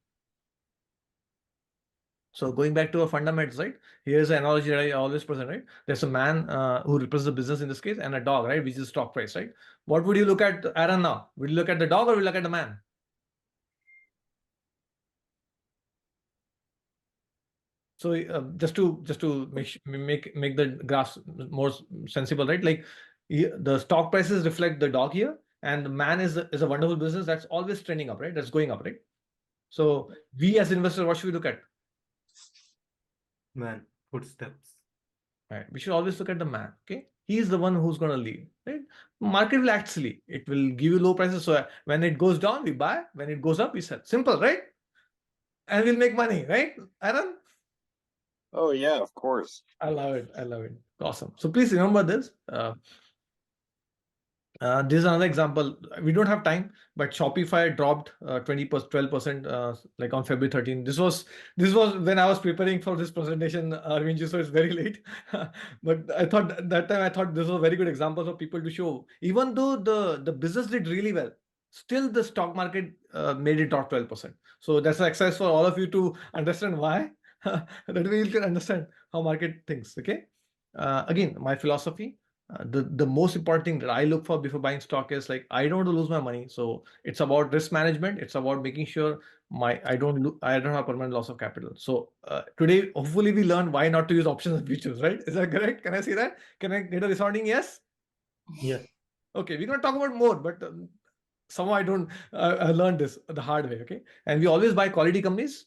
So going back to our fundamentals, right? Here's an analogy that I always present, right? There's a man who represents the business in this case and a dog, right? Which is stock price, right? What would you look at, Aaron, now? Would you look at the dog or would you look at the man? So just to make the graphs more sensible, right? Like the stock prices reflect the dog here, and the man is a wonderful business that's always trending up, right? That's going up, right? So we as investors, what should we look at? Man, footsteps. Right. We should always look at the man. Okay. He is the one who's going to lead. Right. Market will actually, it will give you low prices. So when it goes down, we buy. When it goes up, we sell. Simple, right? And we'll make money, right, Aaron? Oh yeah, of course. I love it. I love it. Awesome. So please remember this. This is another example. We don't have time, but Shopify dropped 12% like on February 13. This was when I was preparing for this presentation, Arvind, so it's very late. But I thought that time this was a very good example for people to show. Even though the business did really well, still the stock market made it drop 12%. So that's an exercise for all of you to understand why. That way you can understand how market thinks. Okay. Again, my philosophy. The most important thing that I look for before buying stock is like I don't want to lose my money. So it's about risk management. It's about making sure I don't have permanent loss of capital. So today, hopefully, we learn why not to use options and futures. Right? Is that correct? Can I say that? Can I get a resounding yes? Yeah. Okay, we're gonna talk about more, but somehow I learned this the hard way. Okay, and we always buy quality companies.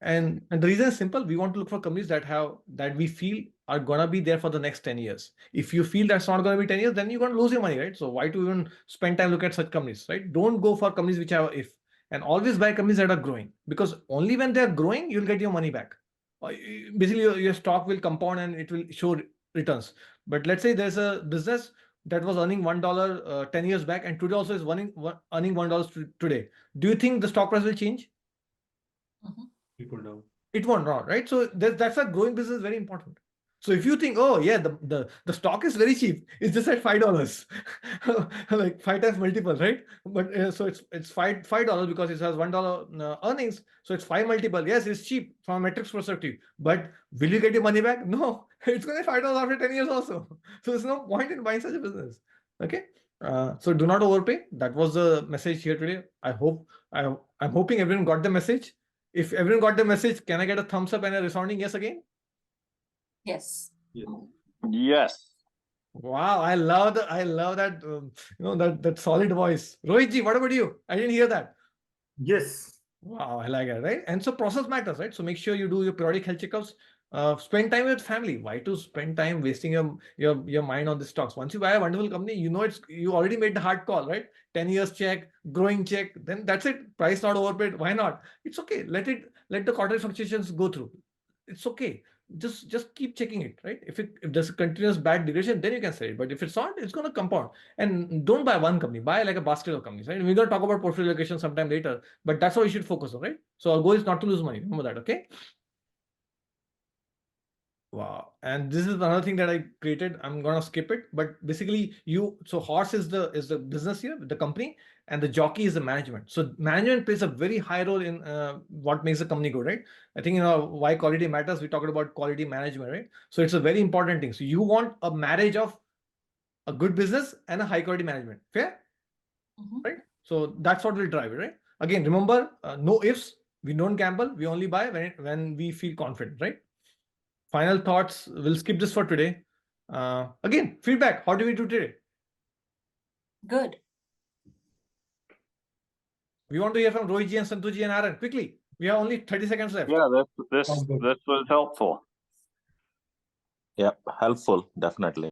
And the reason is simple. We want to look for companies that we feel are gonna be there for the next 10 years. If you feel that's not gonna be 10 years, then you're gonna lose your money, right? So why to even spend time look at such companies, right? Don't go for companies which have if, and always buy companies that are growing, because only when they're growing you'll get your money back. Basically, your stock will compound and it will show returns. But let's say there's a business that was earning $1 10 years back, and today also is earning $1 today. Do you think the stock price will change? People down. It won't, not right. So that's a growing business, very important. So if you think, oh yeah, the stock is very cheap, it's just at $5, like 5 times multiple, right? But so it's $5 because it has $1 earnings, so it's 5 multiple. Yes, it's cheap from a metrics perspective, but will you get your money back? No, it's going to be $5 after 10 years also. So there's no point in buying such a business. Okay, so do not overpay. That was the message here today. I'm hoping everyone got the message. If everyone got the message, can I get a thumbs up and a resounding yes again? Yes. Yes. Wow, I love that that solid voice. Rohit ji, what about you? I didn't hear that. Yes. Wow, I like it, right? And so process matters, right? So make sure you do your periodic health checkups. Spend time with family. Why to spend time wasting your mind on the stocks? Once you buy a wonderful company, you already made the hard call, right? 10 years check, growing check, then that's it. Price not overpaid. Why not? It's okay. Let the quarterly fluctuations go through. It's okay. Just keep checking it, right? If there's a continuous bad degradation, then you can sell it. But if it's not, it's going to compound. And don't buy one company. Buy like a basket of companies, right? We're going to talk about portfolio allocation sometime later, but that's how you should focus on, right? So our goal is not to lose money. Remember that, okay? Wow. And this is another thing that I created. I'm gonna skip it, but basically so horse is the business here, the company, and the jockey is the management. So management plays a very high role in what makes the company go, right? I think why quality matters. We talked about quality management, right? So it's a very important thing. So you want a marriage of a good business and a high quality management. Fair? Right? So that's what will drive it, right? Again, remember, no ifs. We don't gamble. We only buy when we feel confident, right? Final thoughts. We'll skip this for today. Again, feedback. How do we do today? Good. We want to hear from Rohitji and Santuji and Aaron quickly. We have only 30 seconds left. Yeah, this Sounds good. was helpful. Yeah, helpful, definitely.